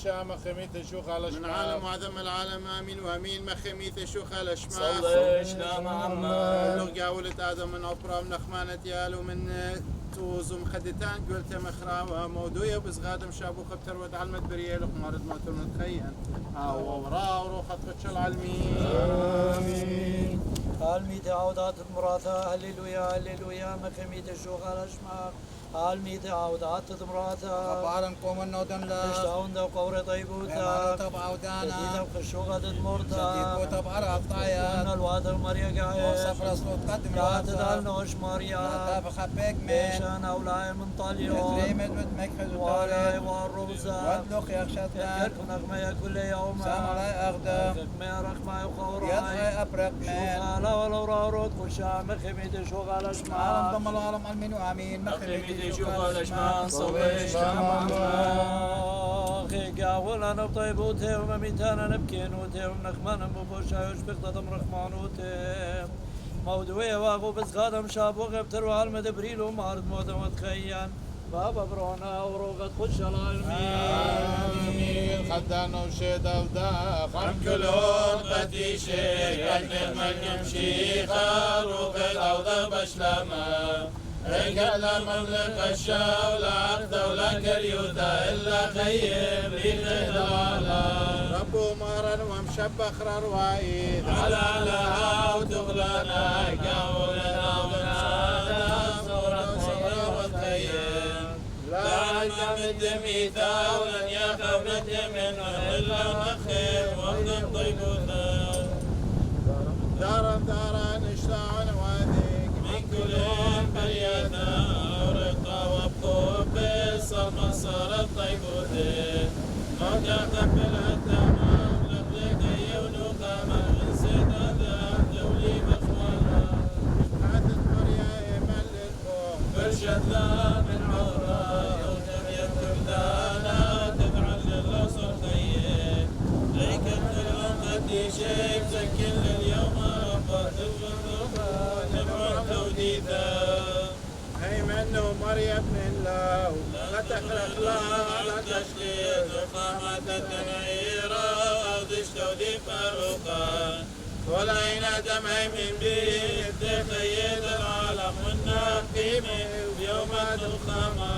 شام خميت الشوخ على من عالم وعظم العالم امين وامين مخميت الشوخ على شمال صلينا معنا لغا ولد ادم من عبرة من اخمانة يال ومن توز ومخدتان قلت مخراوة موضوعي بس غادم شابو خبتر ود علمت بريال وخمارد موتر متخيل او ورا وروخت فتش العلمين امين الميت عودات المراثة هللويا هللويا مخميت الشوخ على شمال الميت عودات المراثة بعرن قوم النودن لا اشتاون دو قور طيبوتا تبع عودانا جديدة وخشوغة المرتا شديد تبع رفطايا وان الواد المريا قاعد وصف رسول قدم لا تدال نوش مريا لا تبخبك من ايشان اولاي من طاليون تريمد متمكحز وراي والربزة وادلوخ يخشتنا يذكركم نغمية كل يوم سامراي أغدم نغمية رقمة وخوراي يدعي أبرق من شوغالة ولو رارود كل شام مخميد شوغالة عالم شمال ضم العالم أمين وأمين مخميد شوغالة شمال صويش أخي قاولا نبطيبوتي ومميتانا نبكينوتي ونخمانا ببوشا يشبك ضدم رخمانوتي موضوعي واغو بس غادم شابو غبتر وعلم دبريل ومارد موت وتخيان بابا برونا وروغت خش آمين خدانا وشيدا وداخل كلهم قديشي قد الملك مشيخة روغت أوضا بشلما قال مملك الشاولة عقد ولا كريوتا إلا خيم ريخ العالم ربو مارن ومشبخ روايد على لها وتغلنا قاولنا ومشانا صورة وتخيم لا نجم دميتا ولن يخاف نجم إلا نخيم وقم طيبوتا دارا نشتاع نواديك من كلهم بريانا ورقا وبطوب بالصمة صارت طيبوتي موجة قبل التمام لقلق ونقامة من سيدنا دولي مخوانا حاتت مريا مل الفوق برشد لا من عورا يوجب يكتب دانا تفعل للأصل خير ليك الكلام قدي شيء مسكن لليوم ربا تفضل نبع توديثا هي منه مريم من الله لا تخلق لها على تشكيل قامة التنعيرة أو تشتودي فاروقا ولا ينادم من بيت تخيل العالم والناقي من يوم الخما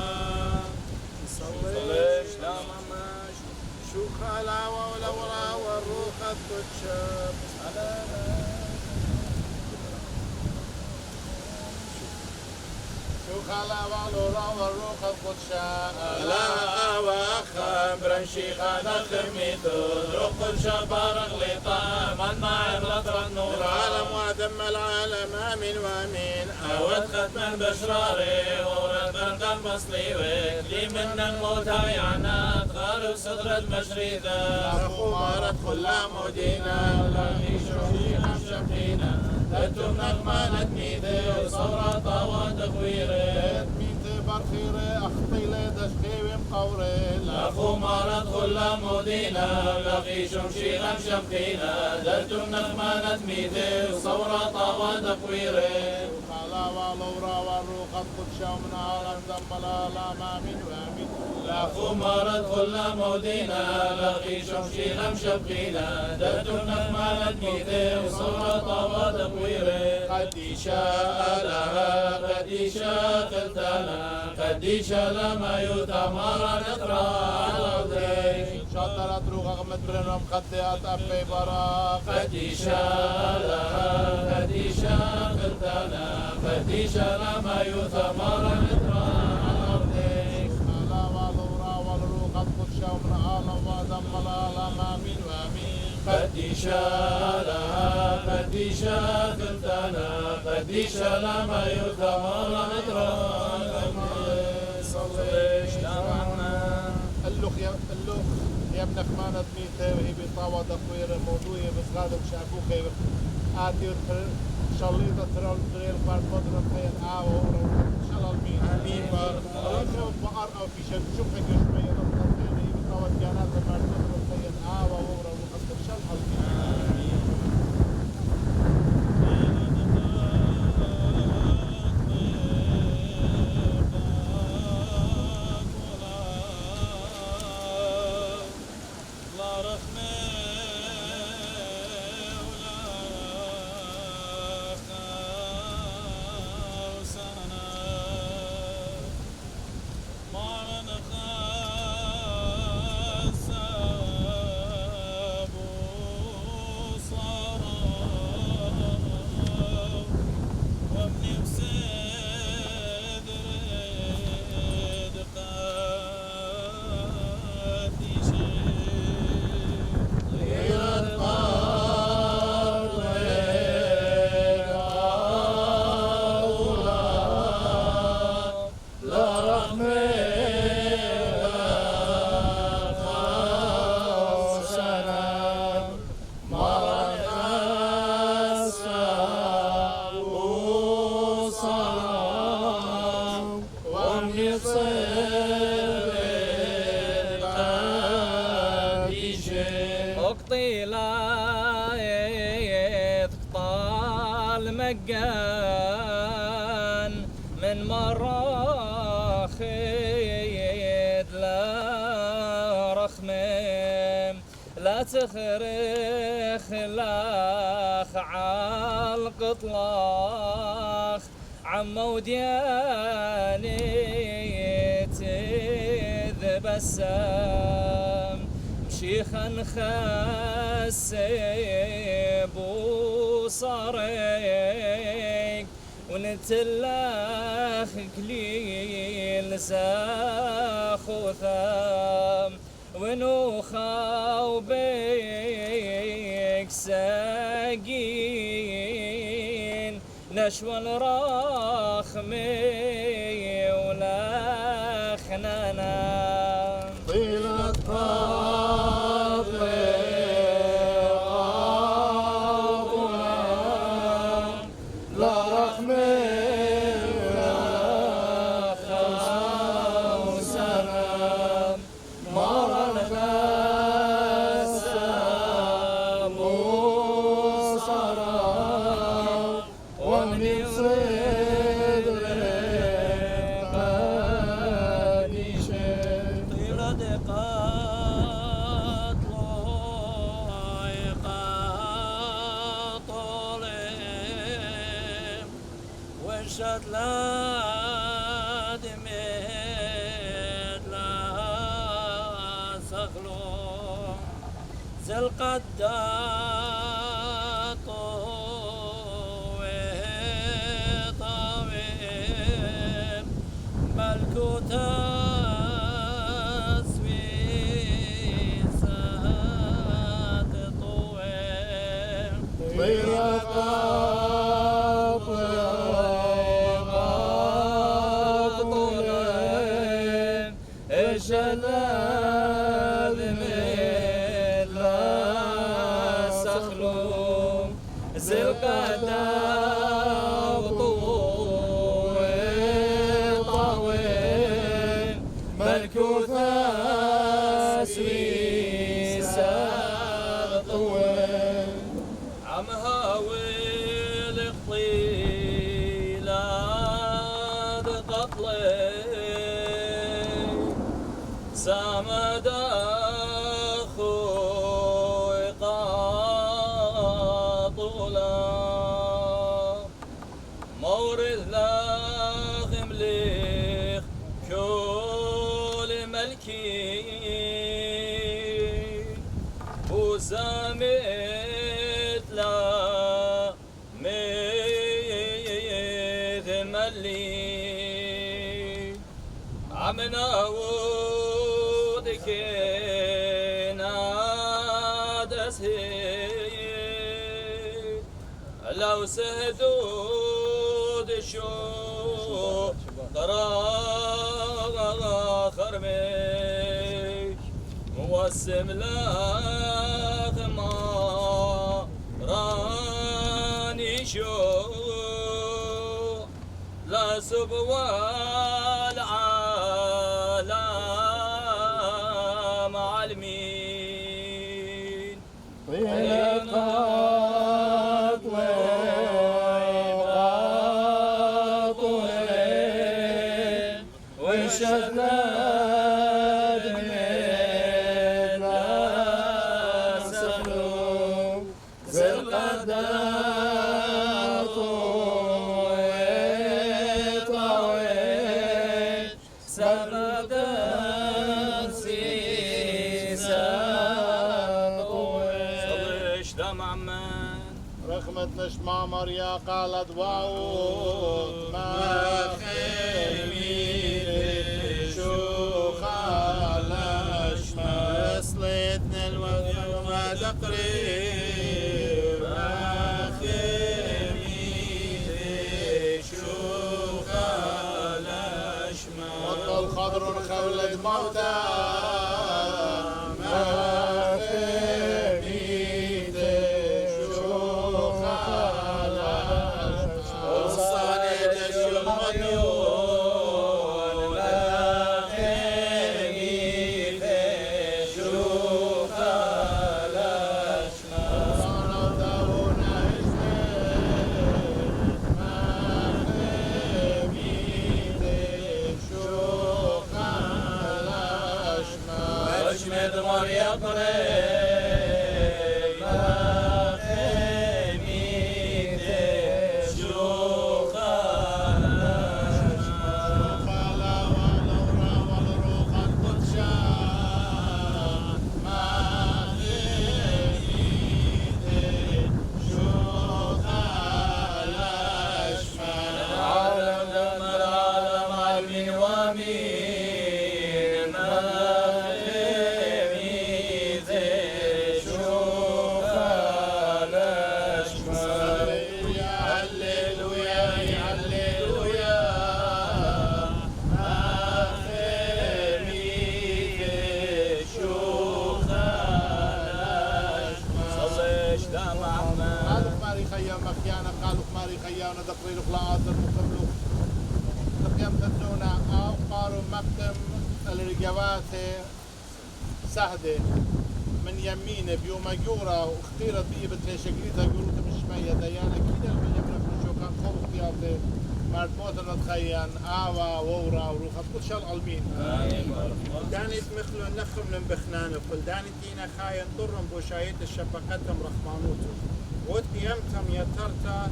صلي ماش شو خلا ولورا والروح التشاب خلا والورا والروح القدشان لا واخا برنشي خانا خميتو روح الشبار غليطا من مع النطر النور عالم وذم العالم امين وامين اوت ختم البشراري ورد برد المصليوي لي من الموت يعنات غارو صدر المشريدة اخو مارت خلا مدينة لا يشوفي شقينا تتم نغمة ميدي وصورة طوى تغويري ميت برخيري أخطي لدش خيوي مقوري أخو مرض خلا مدينة لقي شمشي غم شمخينا تتم نغمة ميدي وصورة طوى تغويري خلا والورا والروح القدس ومن عالم ذم الامين وامين. لا خمارة كل مودينا لقي شمشي لم شبقينا دهت النخمة ندميته وصورة وتقويره قد شاء لها قد شاء قلتنا قد شاء لما يتمر نطرى على الضيق شطرت روح غمت برنهم خطيات أبي براق قد شاء لها قد شاء قلتنا قد شاء لما يتمر نطرى على الضيق على والورا والروح القدس ومن عالم وذم الامين وامين. قد شاء لها قد شاء قلتنا قد شاء لما يتمر نطرى صلي اللوخ يا ابن خمانة ميته وهي بطاوة تقوير الموضوع بس غادم شعبوخي آتي شليطة ترى الدريل بارد مدرم خيال آوه إن شاء الله المين آمين بارك الله بقر أو في شيء شوف هيك شوية نطلع هي بطاوة جانات بارد مدرم خيال آوه وورا وقصد إن شاء الله المين. مجان من مراخيد لا رخمم لا تخرخ لاخ عالقطلاخ عمو دياني تذبسم شيخا خسب وصريك ونتلاخ كليل ساخ وثام ونوخا وبيك ساقين نشوى الراخمي ولا خنانا طيل الطاطي لا رحمة ولا خوسنا مرنا السام وصرا ومن صدر بني شيخ طيل دقات لويقات طولم وشت لا دميت لا سخلو زلقدات طويل ملكوتا سويسات طويل طيل طويل الشلال من لا سخلو زلقدا طويل ملكوثة سويسة طويل عم هاوي القطيلة سامد أخوي قاطولا مورد لاخ مليخ كل ملكي وسامت لا ميث ملي عمنا لو سهدود شو قرا خرمش موسم لاخ ما راني شو لا سبوى العالم عالمين نشمع مريا قالت واو ما خيمي شو خالش ما وصلتنا الوقت وما تقريب ما خيمي شو خالش ما وطل خضر خولد موتى ما سهدة من يمينه بيوم جورا واختيرت بيه بتريشقريتها يقولوا مش مية ديانا كده المية من شو كان خوف اختيارته مربوط نتخيان آوا وورا وروخة كل شال قلبين داني تمخلو نخم من بخنان وكل داني تينا خاين طرم بوشايت الشبكتهم رحمانوتو ود قيمتهم يترتا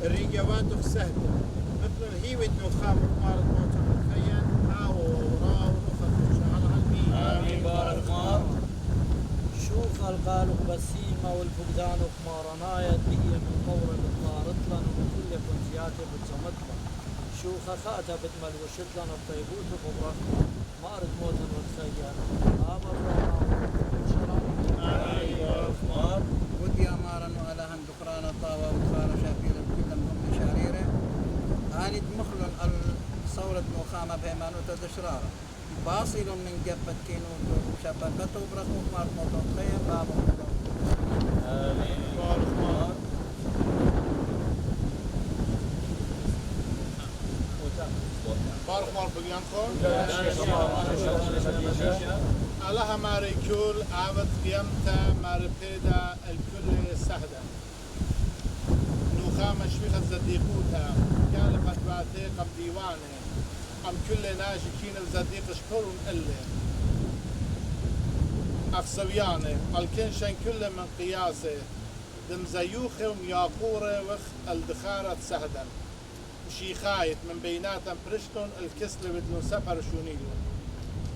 الريقوات سهدة مثل الهيوت نخام مارد موتهم نتخيان آوا وورا وروخة كل شال قلبين آمين بارك الله شوف القالق بسيمة والفقدان وخمارنايت بهي من قورة بطارطلن ومن كل كنزياتي بتصمتلن شوخ خاتها بتمل وشتلن الطيبوت وبركة مارد موتن وتخيان آمر آمين بارك الله ودي أمارا وألهن دخران الطاوة وخار شاكيلا كل من شعريره آني دمخلن الصورة مخامة بهمانوتا دشرارة باصل من جبت كينو شبكته بركو مرموطة خير باب آمين بارك الله بارك الله بقيامكم الله ماري كل عبد قيامتا ماري بيدا الكل سهدة نوخام شفيخة زديقوتا كان قد باتي قم ديوانه ام كل ناجي كين الزديق شكرون إلا أخسويانة الكنشن كل من قياسه دم زيوخه ومياقوره وخ الدخارة سهدا وشيخايت من بيناتهم برشتون الكسل بدلون سفر شونيلو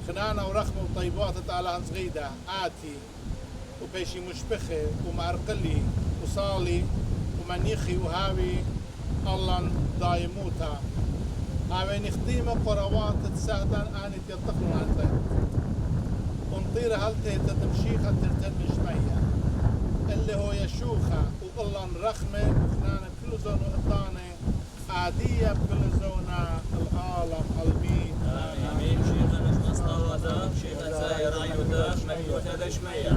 خنانة ورخمة وطيبات على صغيدة آتي وبيشي مشبخة ومعرقلي وصالي ومنيخي وهاوي الله دايموتا هاوي نخديمة قروات تسهدا آني يتقلون عن ذلك ونطير هلته تدمشيخة ترتن شمية اللي هو يشوخة والله رخمة وخنانة كل زون وقطانة عادية بكل زونة العالم قلبي آمين شيخة مش مستوردة شيخة سايرة يودة مكتوتة دشمية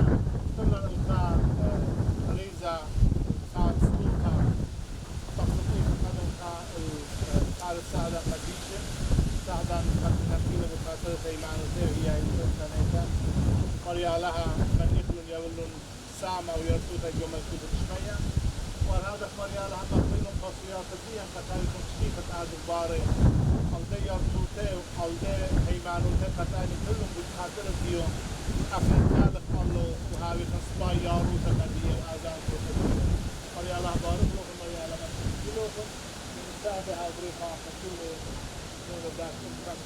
كنا القاء ريزة قاء سلوكة تقصيف كنا القاء السعدة مديشة سعدة نكيلة بخاطر سيمان وزيه هي السنة مريا لها من يخلون يولون سامة ويرتوتا يوم الكتب شمية وهذا مريا لها تقبيل خاصيات الدية كتاريخ شيخة عاد الباري قلدي يرتوتا وقلدي هيمانوتا كتاني كلهم بخاطر الديون أخذ تالق الله وهاوي خصبا ياروتا مدية وآذان كتب مريا لها بارك له مريا لها كلهم من سابع أضرحة كل من ذاك الكرم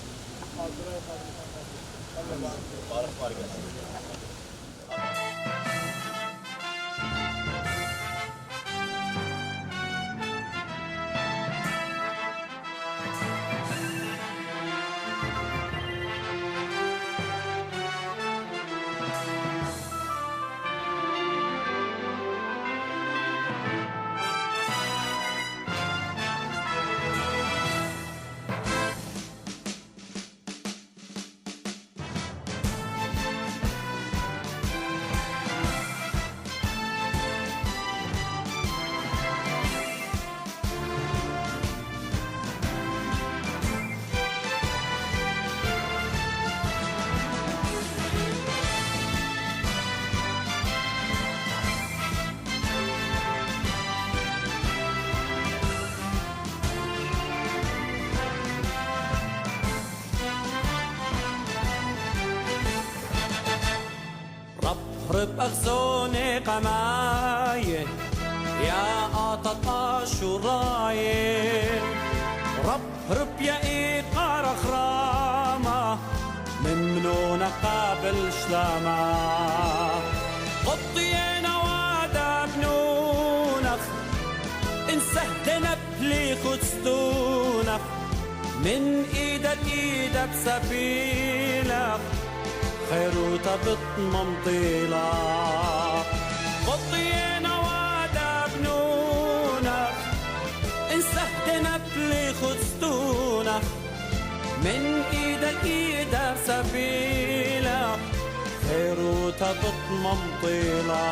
أضرحة بارك بارك رب أغزوني قماية يا آطت الاشورية رب يا إيقار خرامة من قابل شلامة قطينا وادا بنونخ انسهدنا بلي خدستونخ من إيدا لإيدا بسبيلك خيروتا بتمنطيلا قطينا وادا بنونا انسهدنا بلي خدستونا من ايدا لايدا سبيلا خيروتا بتمنطيلا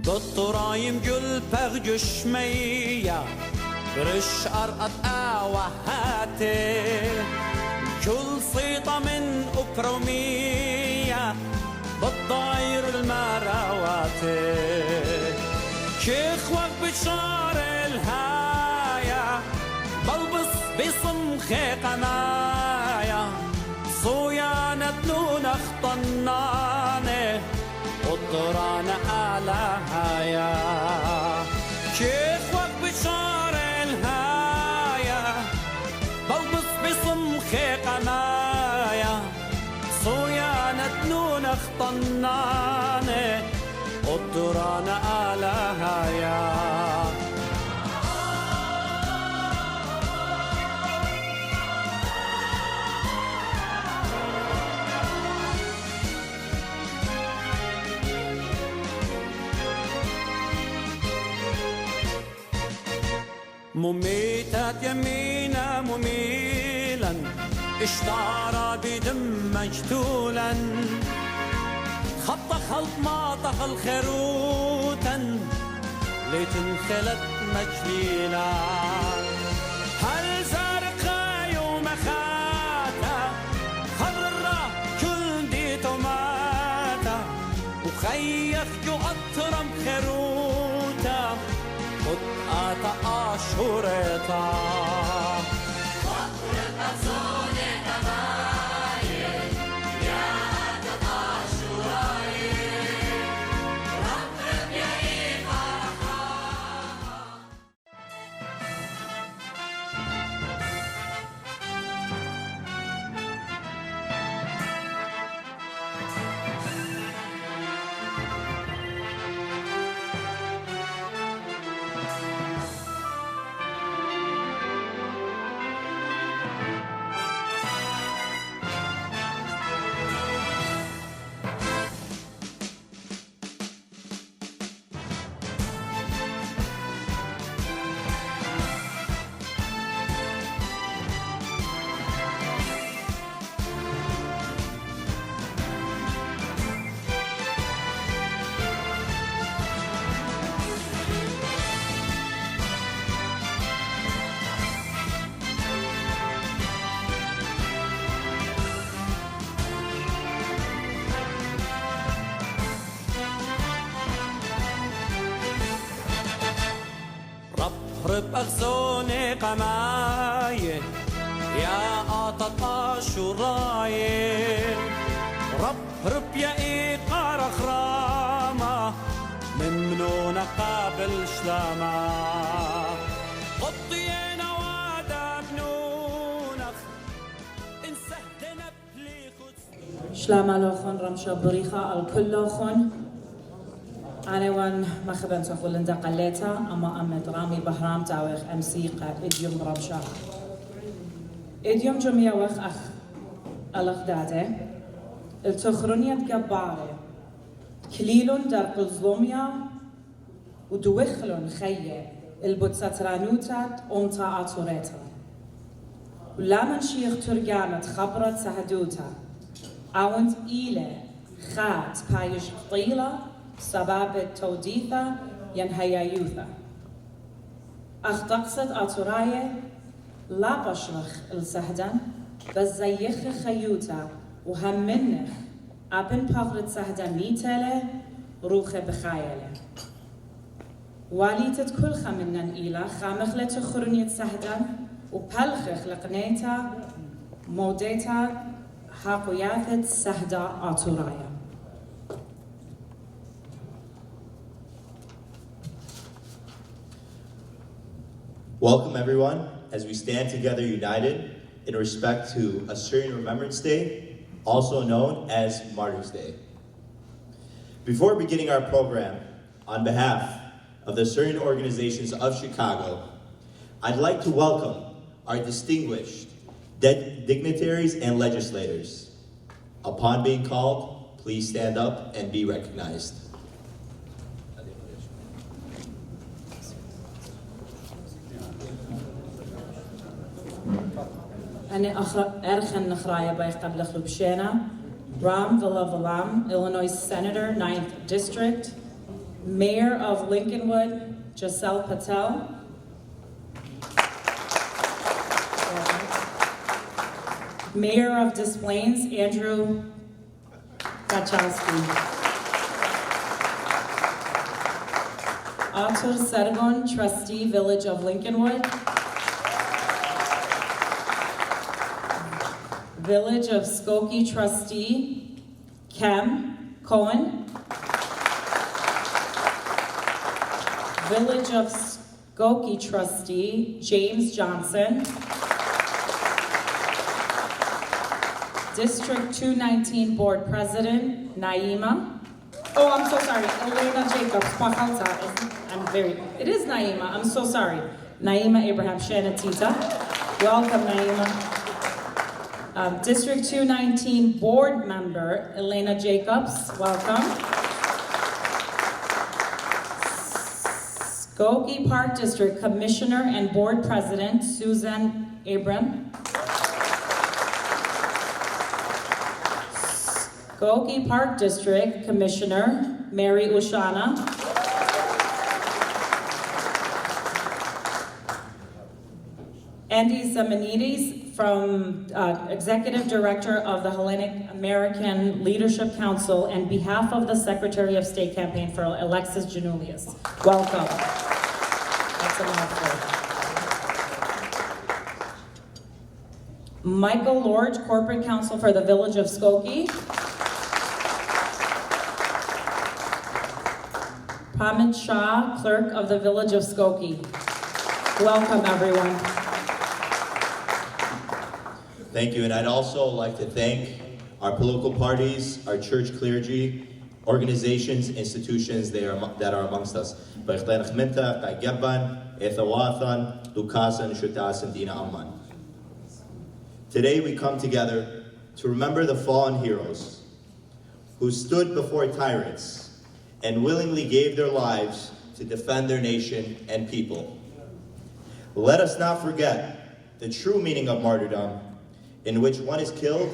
بالطرايم جل بغجش مية برش أرقط آوهاتي جل صيطة من أكرومية بالضاير المراواتي شيخ وقت بشار الهاية بلبس بصمخي قماية صويانة نون اخطناني قطرانا على هايا شيخ وقت بشار الهايا بلبس بصمخي قمايا صويانة نون اخطناني قطرانا على هايا مميتات يمينا مميلا اشتعر بدم مجتولا خط خلط ما طخل خروتا لتنخلت مجليلا هل زارق ברכה. رب أغصوني قماية يا آطت الاشورية رب يا إيقار خرامة ممنون قابل شلامة قطينا وعدا بنونخ انسهدنا بليخوت شلامة لوخون رمشا بريخة الكل لوخون أنا وان ما خبرت أقول إن دقلتها أما أمد رامي بهرام تاويخ أمسيقى إديوم رمشا إديوم جميع وخ أخ الأخدادة التخرونية جبارة كليلون در قلزلوميا ودوخلون خيه البوتساترانوتات أمتا آتوريتا ولامن شيخ ترجمت خبرت سهدوتا أونت إيلة خات بايش قطيلة سباب التوديثة ينهيايوثة أخدقصت آتوراية لا بشرخ السهدن بزيخ خيوتا وهم منخ أبن بغرد سهدن نيتالة روخ بخايلة واليتت كل خمنن إيلا خامخلة تخرنية سهدن وبلخخ لقنيتا موديتا حاقوياثت سهدا آتوراية Welcome everyone as we stand together united in respect to Assyrian Remembrance Day, also known as Martyrs' Day. Before beginning our program, on behalf of the Assyrian organizations of Chicago, I'd like to welcome our distinguished dignitaries and legislators. Upon being called, please stand up and be recognized. أنا أرخن نخرايا باي قبل خلوبشينا Ram Villavalam, Illinois Senator, 9th District, Mayor of Lincolnwood, Giselle Patel, Mayor of Des Plaines, Andrew Kachowski, Artur Sargon, Trustee, Village of Lincolnwood, Village of Skokie Trustee, Cam Cohen. Village of Skokie Trustee, James Johnson. District 219 Board President, Naima. Oh, I'm so sorry, Elena Jacobs, it is Naima, I'm so sorry. Naima Abraham Shanatita. Welcome, Naima. District 219 Board Member, Elena Jacobs, welcome. Skokie Park District Commissioner and Board President, Susan Abram. Skokie Park District Commissioner, Mary Ushana. Andy Zemenides, from Executive Director of the Hellenic American Leadership Council and behalf of the Secretary of State Campaign for Alexis Janulius. Welcome. That's a mouthful. Michael Lord, Corporate Counsel for the Village of Skokie. Pamit Shah, Clerk of the Village of Skokie. Welcome, everyone. Thank you, and I'd also like to thank our political parties, our church clergy, organizations, institutions that are amongst us. Today we come together to remember the fallen heroes who stood before tyrants and willingly gave their lives to defend their nation and people. Let us not forget the true meaning of martyrdom, in which one is killed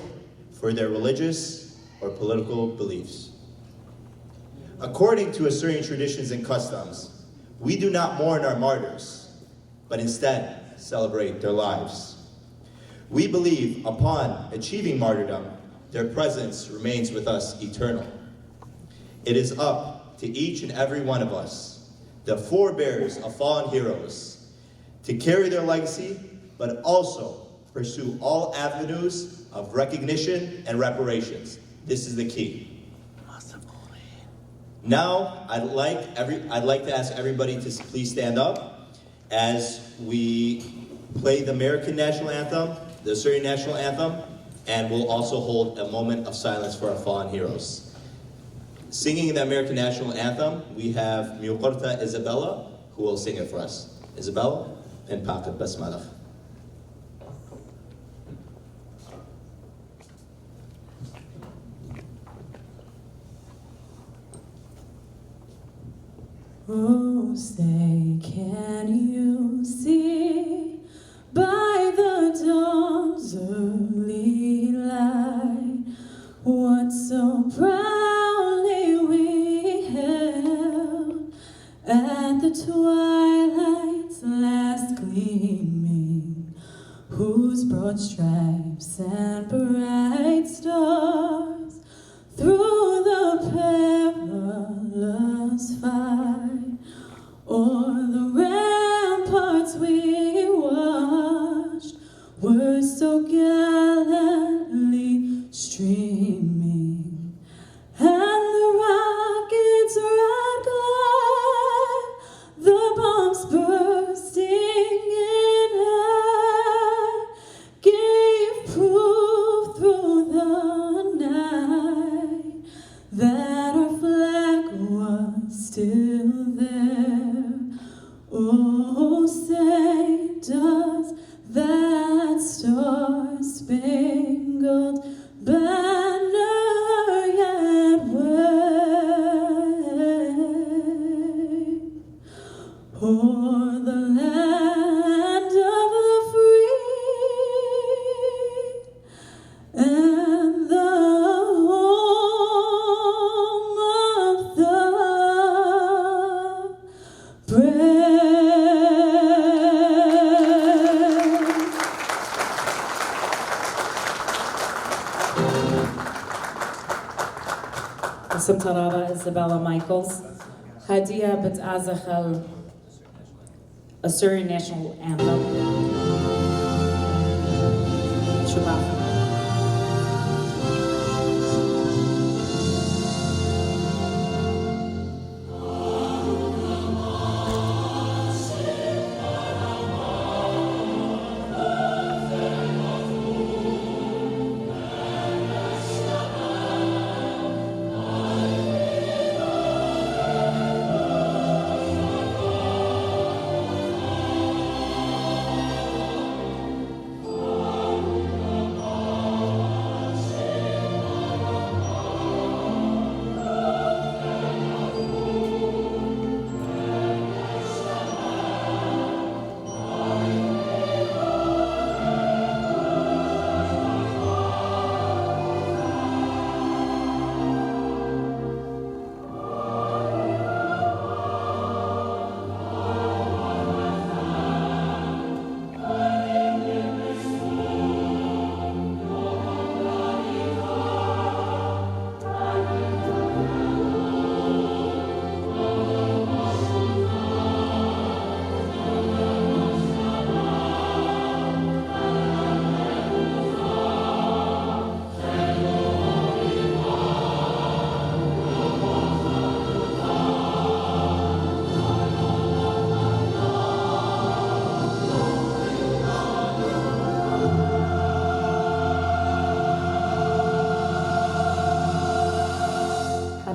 for their religious or political beliefs. According to Assyrian traditions and customs, we do not mourn our martyrs, but instead celebrate their lives. We believe upon achieving martyrdom, their presence remains with us eternal. It is up to each and every one of us, the forebears of fallen heroes, to carry their legacy, but also pursue all avenues of recognition and reparations. This is the key. Now, I'd like to ask everybody to please stand up as we play the American national anthem, the Assyrian national anthem, and we'll also hold a moment of silence for our fallen heroes. Singing the American national anthem, we have Miuqorta Isabella, who will sing it for us. Isabella and Pakat Basmalach. Oh, say, can you see by the dawn's early light what so proudly we held at the twilight's last gleaming, whose broad stripes and bright stars through the perilous fight o'er the ramparts we watched were so gallantly streaming, and the rockets' red glare, the bombs bursting in air, gave proof through the night that our flag was still there. Oh, say, does that star-spangled banner yet wave o'er the land of the free and the home of the brave? اسم ترابة Isabella Michaels. هدية بتعزخ Assyrian National Anthem. شباب.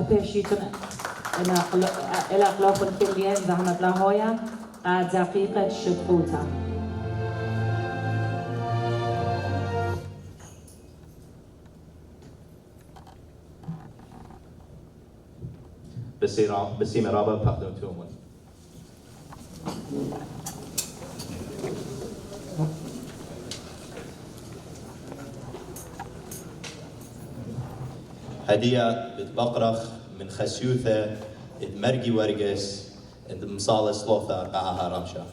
بيشيتون إلى قلوب كلية زحمة لاهويا دقيقة شبوتا. بسيمة رابا بقدم تومون. هدية بتبقرخ من خسيوثة مرقي ورقس مصالة سلوثة قاها رمشة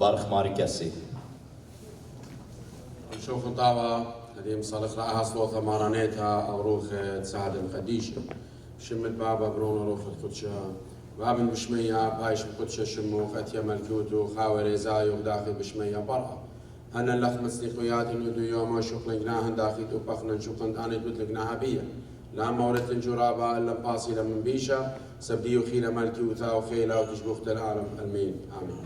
بارخ ماري كسي. نشوف طاوة هذه مصالح رأها سلوثة مارانيتها أو روخ تساعد القديشة شمت بابا برون روخ القدشة باب بشمية بايش القدشة شمو ختيا ملكوتو خاوري زايو داخل بشمية برا أنا اللخ مسلقيات إنو يوم شقلن جناهن داخل وبخنا شقلن أنا تبتلق جناها لا مورد الجرابة إلا باصلة من بيشة سبديو خيلة ملكوتا وخيلة وتشبخت العالم المين آمين.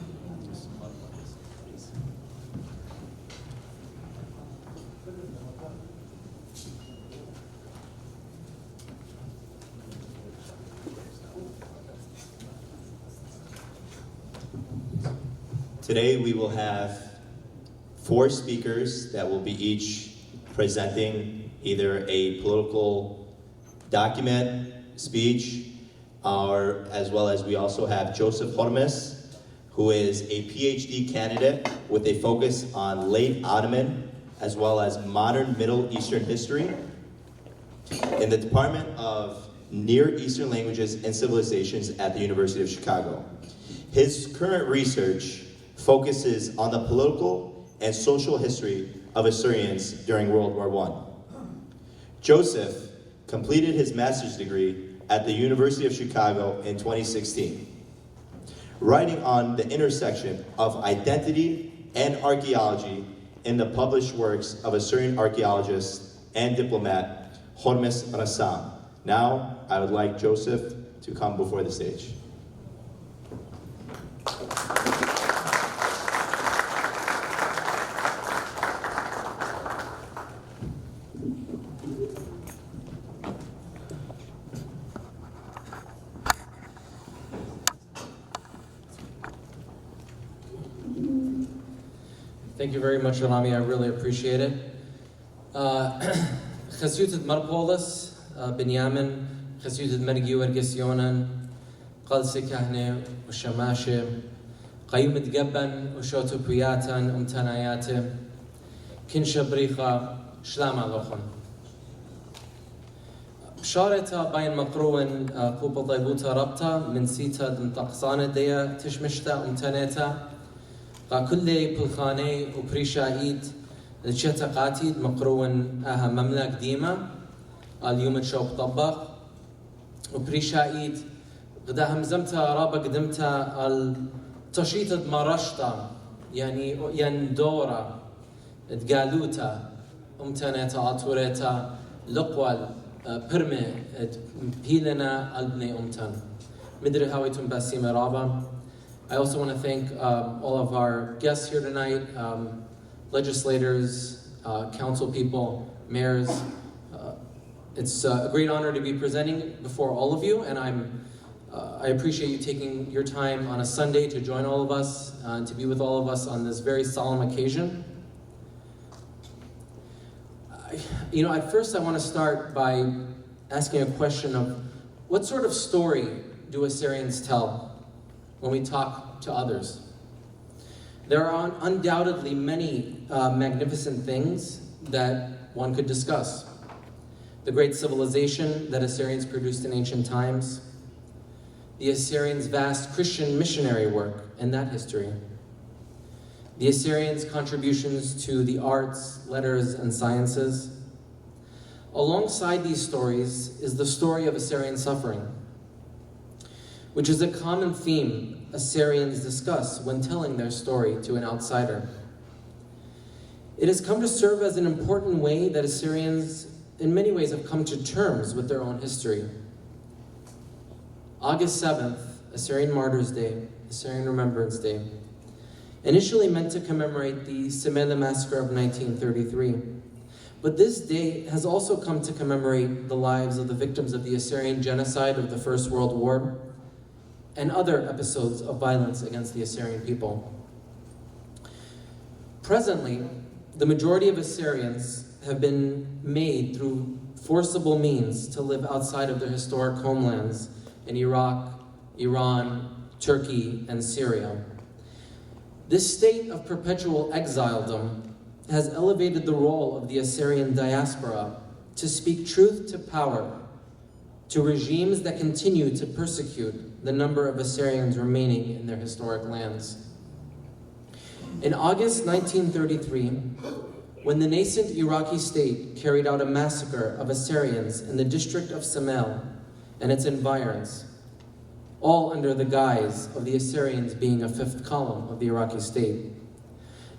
Today we will have 4 speakers that will be each presenting either a political document, speech, or as well as we also have Joseph Hormes, who is a PhD candidate with a focus on late Ottoman as well as modern Middle Eastern history in the Department of Near Eastern Languages and Civilizations at the University of Chicago. His current research focuses on the political and social history of Assyrians during World War I. Joseph completed his master's degree at the University of Chicago in 2016, writing on the intersection of identity and archaeology in the published works of Assyrian archaeologist and diplomat Hormes Rassam. Now, I would like Joseph to come before the stage. Thank you very much, Rami. I really appreciate it. Chasiyutat Marpolis, Binyamin, Chasiyutat Mergi Wargesyonan, Qalsi Kahne, Ushamashe, Qayumat Gabban, Ushotu Priyatan, Umtanayate, Kinsha Bricha, Shlama Lochon. شارتا بين مقرون قوبة طيبوتا ربطة من سيتا دم تقصانة ديا تشمشتا امتنيتا كل بالخانة وبريشايد الشتا قاتيد مقروون اها مملك ديما اليوم تشوب طبخ وبريشايد غدا همزمتا رابا قدمتا التشيطة مرشتا يعني يندورا تقالوتا امتنيتا اطوريتا لقوال برمي بيلنا البني امتن مدري هاويتم باسيمة رابا. I also want to thank all of our guests here tonight, legislators, council people, mayors. It's a great honor to be presenting before all of you, and I appreciate you taking your time on a Sunday to join all of us and to be with all of us on this very solemn occasion. At first I want to start by asking a question of what sort of story do Assyrians tell when we talk to others? There are undoubtedly many magnificent things that one could discuss. The great civilization that Assyrians produced in ancient times, the Assyrians' vast Christian missionary work and that history, the Assyrians' contributions to the arts, letters, and sciences. Alongside these stories is the story of Assyrian suffering, which is a common theme Assyrians discuss when telling their story to an outsider. It has come to serve as an important way that Assyrians, in many ways, have come to terms with their own history. August 7th, Assyrian Martyrs' Day, Assyrian Remembrance Day, initially meant to commemorate the Semele massacre of 1933, But this day has also come to commemorate the lives of the victims of the Assyrian genocide of the First World War and other episodes of violence against the Assyrian people. Presently, the majority of Assyrians have been made through forcible means to live outside of their historic homelands in Iraq, Iran, Turkey, and Syria. This state of perpetual exiledom has elevated the role of the Assyrian diaspora to speak truth to power, to regimes that continue to persecute the number of Assyrians remaining in their historic lands. In August 1933, when the nascent Iraqi state carried out a massacre of Assyrians in the district of Samel and its environs, all under the guise of the Assyrians being a fifth column of the Iraqi state,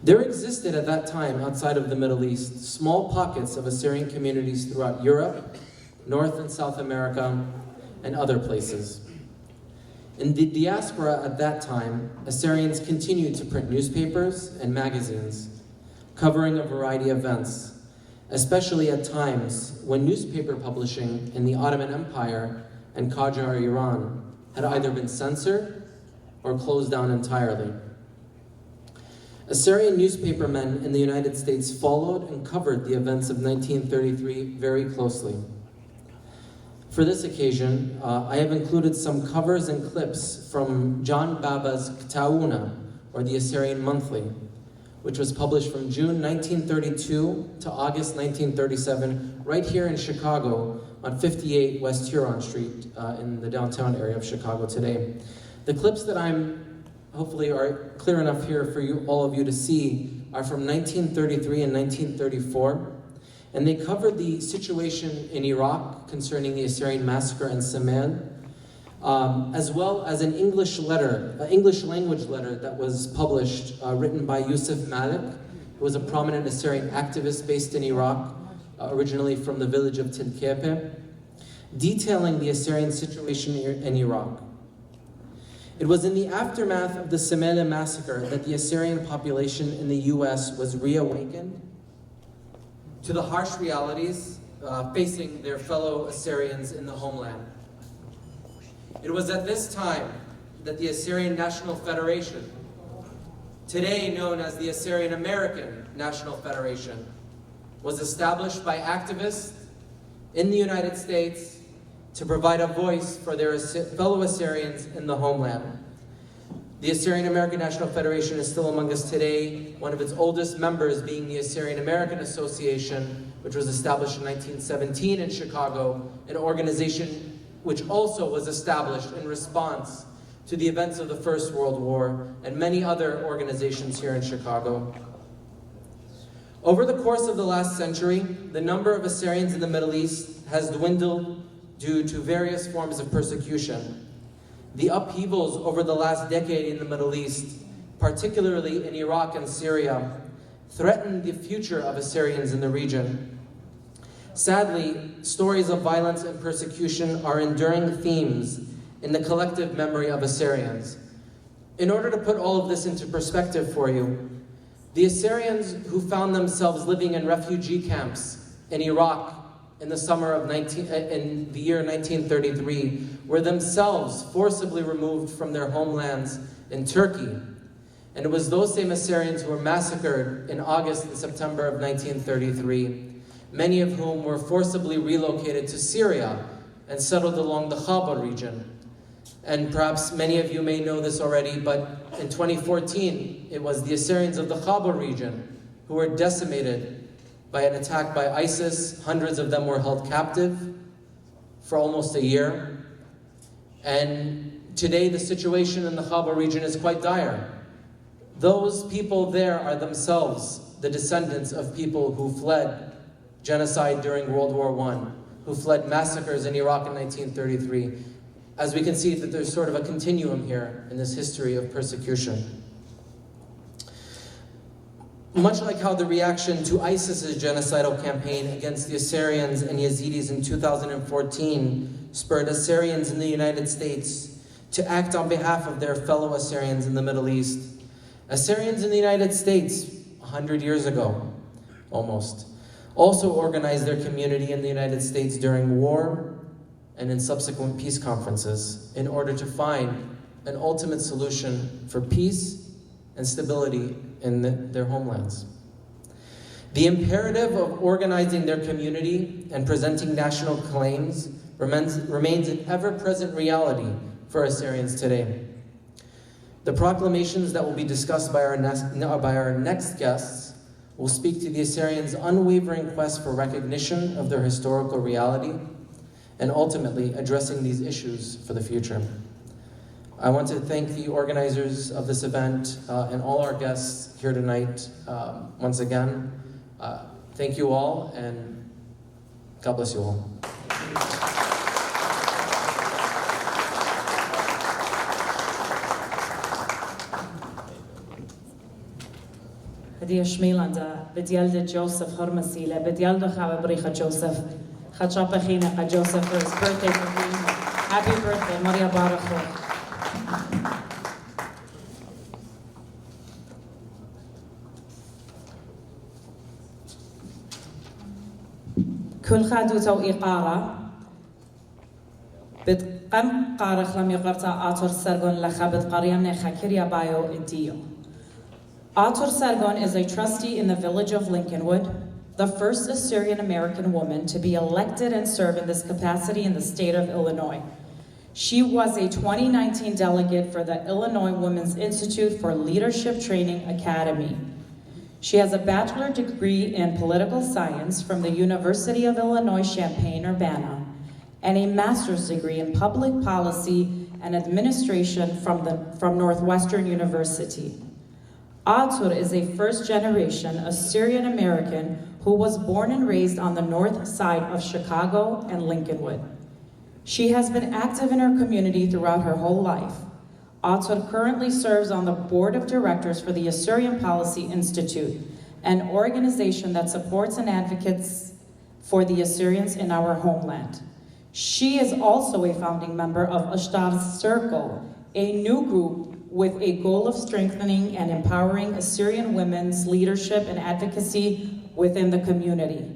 there existed at that time outside of the Middle East small pockets of Assyrian communities throughout Europe, North and South America, and other places. In the diaspora at that time, Assyrians continued to print newspapers and magazines, covering a variety of events, especially at times when newspaper publishing in the Ottoman Empire and Qajar Iran had either been censored or closed down entirely. Assyrian newspapermen in the United States followed and covered the events of 1933 very closely. For this occasion, I have included some covers and clips from John Baba's Ktauna, or the Assyrian Monthly, which was published from June 1932 to August 1937, right here in Chicago on 58 West Huron Street in the downtown area of Chicago today. The clips that hopefully are clear enough here for you, all of you to see, are from 1933 and 1934. And they covered the situation in Iraq concerning the Assyrian massacre in Samel, as well as an English language letter that was published, written by Yusuf Malik, who was a prominent Assyrian activist based in Iraq, originally from the village of Tilkepe, detailing the Assyrian situation in Iraq. It was in the aftermath of the Samel massacre that the Assyrian population in the US was reawakened to the harsh realities facing their fellow Assyrians in the homeland. It was at this time that the Assyrian National Federation, today known as the Assyrian American National Federation, was established by activists in the United States to provide a voice for their fellow Assyrians in the homeland. The Assyrian American National Federation is still among us today, one of its oldest members being the Assyrian American Association, which was established in 1917 in Chicago, an organization which also was established in response to the events of the First World War and many other organizations here in Chicago. Over the course of the last century, the number of Assyrians in the Middle East has dwindled due to various forms of persecution. The upheavals over the last decade in the Middle East, particularly in Iraq and Syria, threatened the future of Assyrians in the region. Sadly, stories of violence and persecution are enduring themes in the collective memory of Assyrians. In order to put all of this into perspective for you, the Assyrians who found themselves living in refugee camps in Iraq in the year 1933 were themselves forcibly removed from their homelands in Turkey. And it was those same Assyrians who were massacred in August and September of 1933, many of whom were forcibly relocated to Syria and settled along the Khabar region. And perhaps many of you may know this already, but in 2014, it was the Assyrians of the Khabar region who were decimated by an attack by ISIS. Hundreds of them were held captive for almost a year. And today the situation in the Khabar region is quite dire. Those people there are themselves the descendants of people who fled genocide during World War I, who fled massacres in Iraq in 1933. As we can see, that there's sort of a continuum here in this history of persecution. Much like how the reaction to ISIS's genocidal campaign against the Assyrians and Yazidis in 2014 spurred Assyrians in the United States to act on behalf of their fellow Assyrians in the Middle East. Assyrians in the United States, 100 years ago, almost, also organized their community in the United States during war and in subsequent peace conferences in order to find an ultimate solution for peace and stability in their homelands. The imperative of organizing their community and presenting national claims remains an ever-present reality for Assyrians today. The proclamations that will be discussed by our next guests will speak to the Assyrians' unwavering quest for recognition of their historical reality and ultimately addressing these issues for the future. I want to thank the organizers of this event and all our guests here tonight once again. Thank you all, and God bless you all. هدي شميلاندا بديالد جوزيف هرمسيلة بديالد خاوة بريخة جوزيف خدشابة خينة جوزيف for his birthday for me. Happy birthday, Maria Barakho. كل خادوتا وإقارة بتقم قارخ لم يقرتا آتور سرغون لخا بتقاريام نخا كريا بايو إديو. Atur Sargon is a trustee in the village of Lincolnwood, the first Assyrian American woman to be elected and serve in this capacity in the state of Illinois. She was a 2019 delegate for the Illinois Women's Institute for Leadership Training Academy. She has a bachelor's degree in political science from the University of Illinois Champaign-Urbana and a master's degree in public policy and administration from Northwestern University. Atur is a first-generation Assyrian American who was born and raised on the north side of Chicago and Lincolnwood. She has been active in her community throughout her whole life. Atur currently serves on the board of directors for the Assyrian Policy Institute, an organization that supports and advocates for the Assyrians in our homeland. She is also a founding member of Ashtar Circle, a new group with a goal of strengthening and empowering Assyrian women's leadership and advocacy within the community.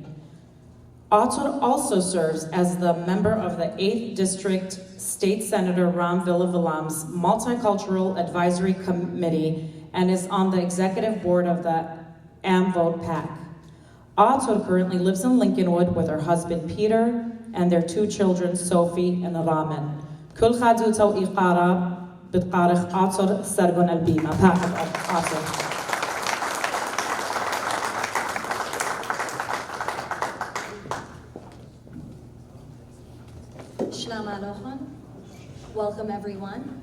Atur also serves as the member of the 8th District State Senator Ram Villavilam's Multicultural Advisory Committee and is on the executive board of the AmVote PAC. Atur currently lives in Lincolnwood with her husband Peter and their 2 children, Sophie and Raman. Kul Khaduta wa Iqara بتقارخ Atur Sargon Albima, PAC of Atur. Shalom Alochon. Welcome everyone.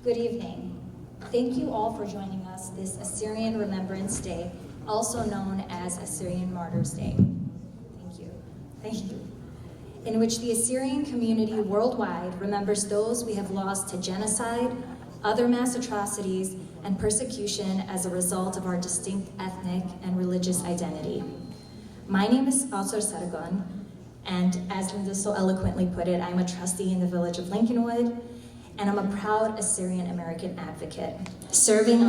Good evening. Thank you all for joining us this Assyrian Remembrance Day, also known as Assyrian Martyrs Day. Thank you. Thank you. In which the Assyrian community worldwide remembers those we have lost to genocide, other mass atrocities, and persecution as a result of our distinct ethnic and religious identity. My name is Atur Sargon, and as Linda so eloquently put it, I'm a trustee in the village of Lincolnwood, and I'm a proud Assyrian American advocate, serving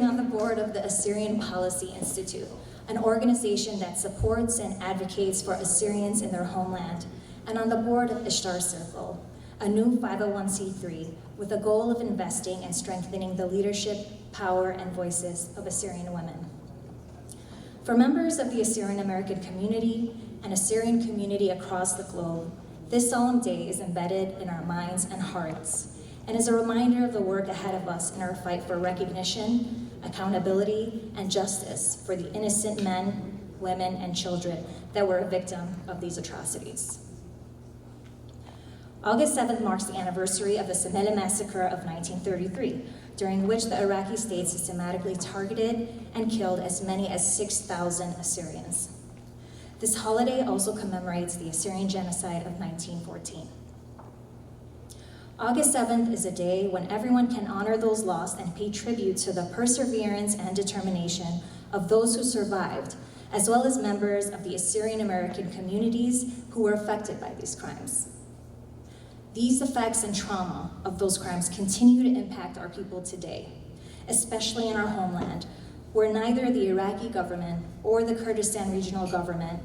on the board of the Assyrian Policy Institute, an organization that supports and advocates for Assyrians in their homeland, and on the board of Ashtar Circle, a new 501c3 with a goal of investing and strengthening the leadership, power, and voices of Assyrian women. For members of the Assyrian American community and Assyrian community across the globe, this solemn day is embedded in our minds and hearts, and is a reminder of the work ahead of us in our fight for recognition, accountability, and justice for the innocent men, women, and children that were a victim of these atrocities. August 7th marks the anniversary of the Semele massacre of 1933, during which the Iraqi state systematically targeted and killed as many as 6,000 Assyrians. This holiday also commemorates the Assyrian genocide of 1914. August 7th is a day when everyone can honor those lost and pay tribute to the perseverance and determination of those who survived, as well as members of the Assyrian American communities who were affected by these crimes. These effects and trauma of those crimes continue to impact our people today, especially in our homeland, where neither the Iraqi government or the Kurdistan regional government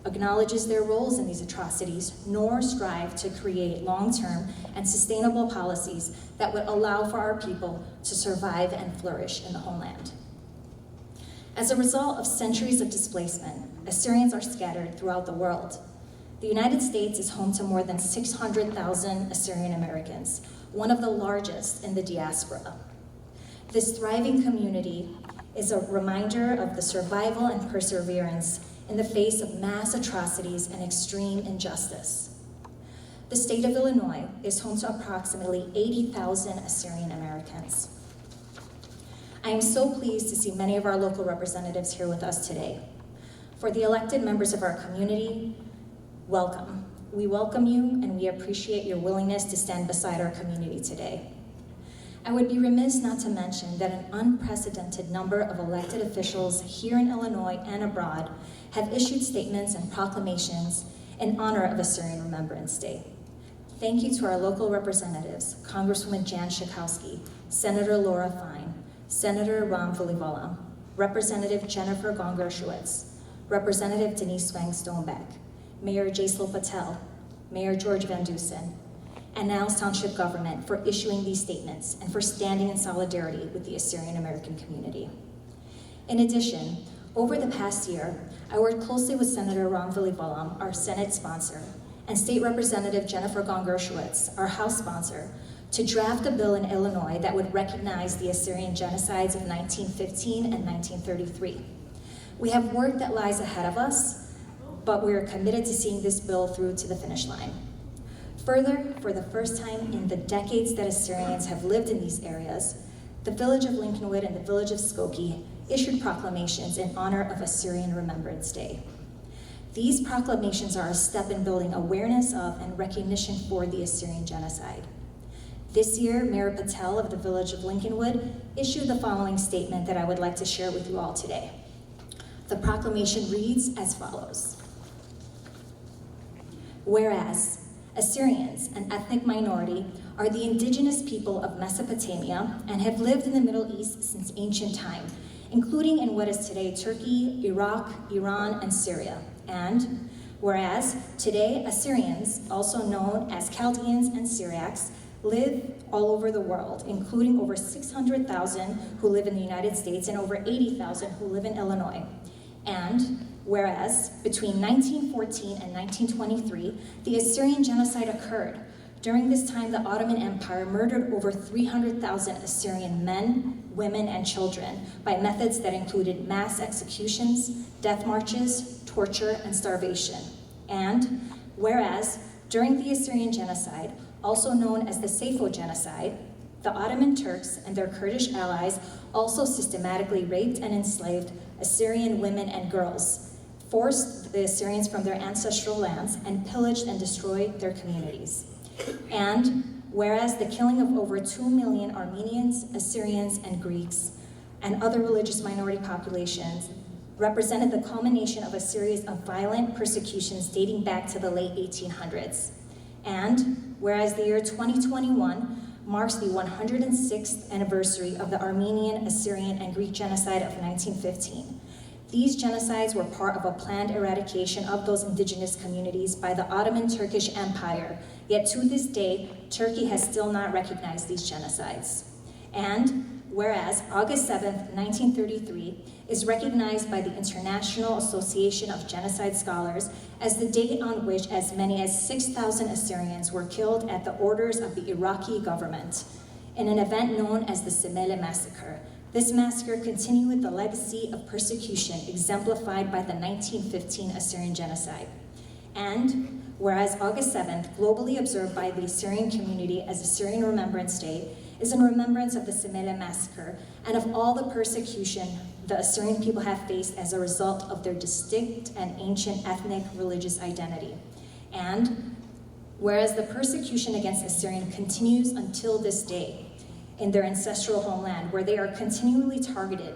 acknowledges their roles in these atrocities, nor strive to create long-term and sustainable policies that would allow for our people to survive and flourish in the homeland. As a result of centuries of displacement, Assyrians are scattered throughout the world. The United States is home to more than 600,000 Assyrian Americans, one of the largest in the diaspora. This thriving community is a reminder of the survival and perseverance in the face of mass atrocities and extreme injustice. The state of Illinois is home to approximately 80,000 Assyrian Americans. I am so pleased to see many of our local representatives here with us today. For the elected members of our community, welcome. We welcome you and we appreciate your willingness to stand beside our community today. I would be remiss not to mention that an unprecedented number of elected officials here in Illinois and abroad have issued statements and proclamations in honor of Assyrian Remembrance Day. Thank you to our local representatives, Congresswoman Jan Schakowsky, Senator Laura Fine, Senator Ram Volivolam, Representative Jennifer Gongershowitz, Representative Denise Wang Stonebeck, Mayor Jaisal Patel, Mayor George Van Dusen, and Niles Township government for issuing these statements and for standing in solidarity with the Assyrian American community. In addition, over the past year, I worked closely with Senator Ram Volivolam, our Senate sponsor, and State Representative Jennifer Gongershowitz, our House sponsor, to draft a bill in Illinois that would recognize the Assyrian genocides of 1915 and 1933. We have work that lies ahead of us, but we are committed to seeing this bill through to the finish line. Further, for the first time in the decades that Assyrians have lived in these areas, the village of Lincolnwood and the village of Skokie issued proclamations in honor of Assyrian Remembrance Day. These proclamations are a step in building awareness of and recognition for the Assyrian genocide. This year, Mayor Patel of the village of Lincolnwood issued the following statement that I would like to share with you all today. The proclamation reads as follows. Whereas Assyrians, an ethnic minority, are the indigenous people of Mesopotamia and have lived in the Middle East since ancient time, including in what is today Turkey, Iraq, Iran, and Syria. And whereas today Assyrians, also known as Chaldeans and Syriacs, live all over the world, including over 600,000 who live in the United States and over 80,000 who live in Illinois. And whereas between 1914 and 1923, the Assyrian genocide occurred. During this time, the Ottoman Empire murdered over 300,000 Assyrian men, women, and children by methods that included mass executions, death marches, torture, and starvation. And whereas during the Assyrian genocide, also known as the Safo genocide, the Ottoman Turks and their Kurdish allies also systematically raped and enslaved Assyrian women and girls, forced the Assyrians from their ancestral lands, and pillaged and destroyed their communities. And whereas the killing of over 2 million Armenians, Assyrians, and Greeks, and other religious minority populations represented the culmination of a series of violent persecutions dating back to the late 1800s. And whereas the year 2021 marks the 106th anniversary of the Armenian, Assyrian, and Greek genocide of 1915. These genocides were part of a planned eradication of those indigenous communities by the Ottoman Turkish Empire, yet to this day, Turkey has still not recognized these genocides. And whereas August 7th, 1933 is recognized by the International Association of Genocide Scholars as the date on which as many as 6,000 Assyrians were killed at the orders of the Iraqi government in an event known as the Semele Massacre. This massacre continued the legacy of persecution exemplified by the 1915 Assyrian genocide. And whereas August 7th, globally observed by the Assyrian community as Assyrian Remembrance Day, is in remembrance of the Semele Massacre and of all the persecution the Assyrian people have faced as a result of their distinct and ancient ethnic religious identity. And whereas the persecution against Assyrian continues until this day in their ancestral homeland, where they are continually targeted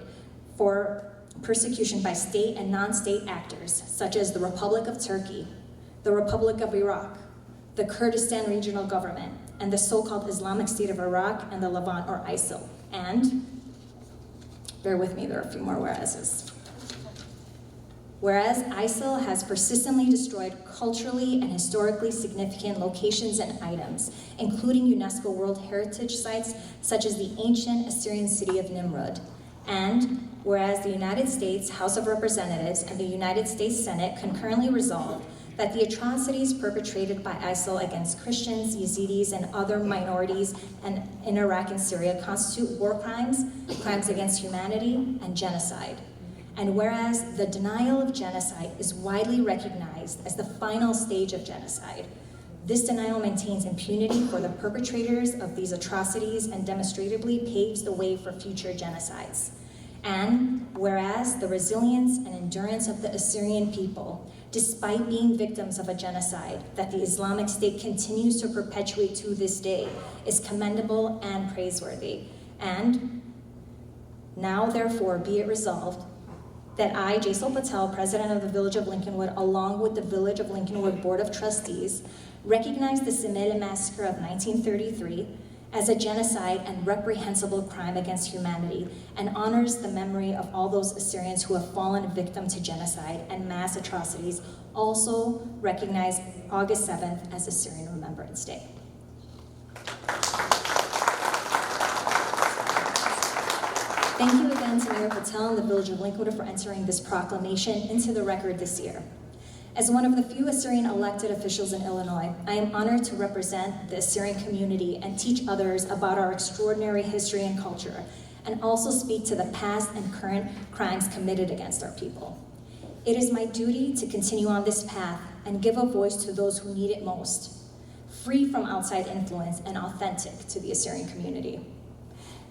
for persecution by state and non-state actors, such as the Republic of Turkey, the Republic of Iraq, the Kurdistan regional government, and the so-called Islamic State of Iraq and the Levant, or ISIL. And Bear with me, there are a few more whereases. Whereas ISIL has persistently destroyed culturally and historically significant locations and items, including UNESCO World Heritage Sites such as the ancient Assyrian city of Nimrud. And whereas the United States House of Representatives and the United States Senate concurrently resolved that the atrocities perpetrated by ISIL against Christians, Yazidis, and other minorities in Iraq and Syria constitute war crimes, crimes against humanity, and genocide. And whereas the denial of genocide is widely recognized as the final stage of genocide, this denial maintains impunity for the perpetrators of these atrocities and demonstratively paves the way for future genocides. And whereas the resilience and endurance of the Assyrian people, despite being victims of a genocide that the Islamic State continues to perpetuate to this day, is commendable and praiseworthy. And now, therefore, be it resolved that I, Jaisal Patel, President of the Village of Lincolnwood, along with the Village of Lincolnwood Board of Trustees, recognize the Simele Massacre of 1933 as a genocide and reprehensible crime against humanity, and honors the memory of all those Assyrians who have fallen victim to genocide and mass atrocities. Also recognize August 7th as Assyrian Remembrance Day. Thank you again to Mayor Patel and the Village of Lincolnwood for entering this proclamation into the record this year. As one of the few Assyrian elected officials in Illinois, I am honored to represent the Assyrian community and teach others about our extraordinary history and culture, and also speak to the past and current crimes committed against our people. It is my duty to continue on this path and give a voice to those who need it most, free from outside influence and authentic to the Assyrian community.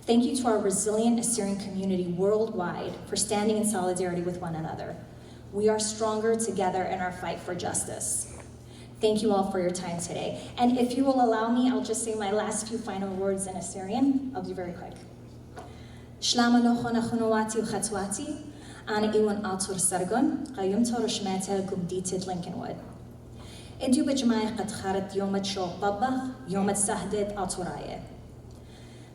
Thank you to our resilient Assyrian community worldwide for standing in solidarity with one another. We are stronger together in our fight for justice. Thank you all for your time today. And if you will allow me, I'll just say my last few final words in Assyrian. I'll be very quick. Shlama lochona khunawati u khatwati, ana iwan atur sargon, qayum torishmata gubditit Lincolnwood. Idu bajmai qad kharat yomat shok babakh, yomat sahdet aturaye.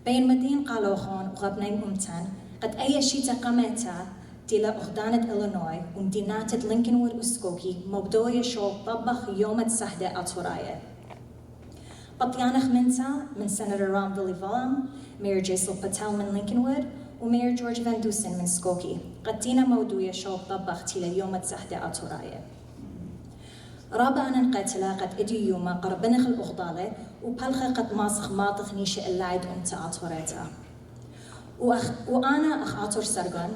بين مدين قالوخون وغبنين أمتن قد أي شيء تقامتها تلا أخدانة إلينوي ومدينة لينكنوود وسكوكي مبدوية شو طبخ يوم السهدة أطوراية. بطيانخ منتا من سناتور رام فيليفالم، مير جيسل باتيل من لينكنوود ومير جورج فان دوسن من سكوكي قد تينا مودوية شو طبخ تلا يوم السهدة أطوراية. رابع أن قتلا قد إدي يوما قربنخ الأخضالة وبلخ قد ماسخ ماطخ نيش اللاعد أمتا أطوريتا. وأنا أخ أطور سرغن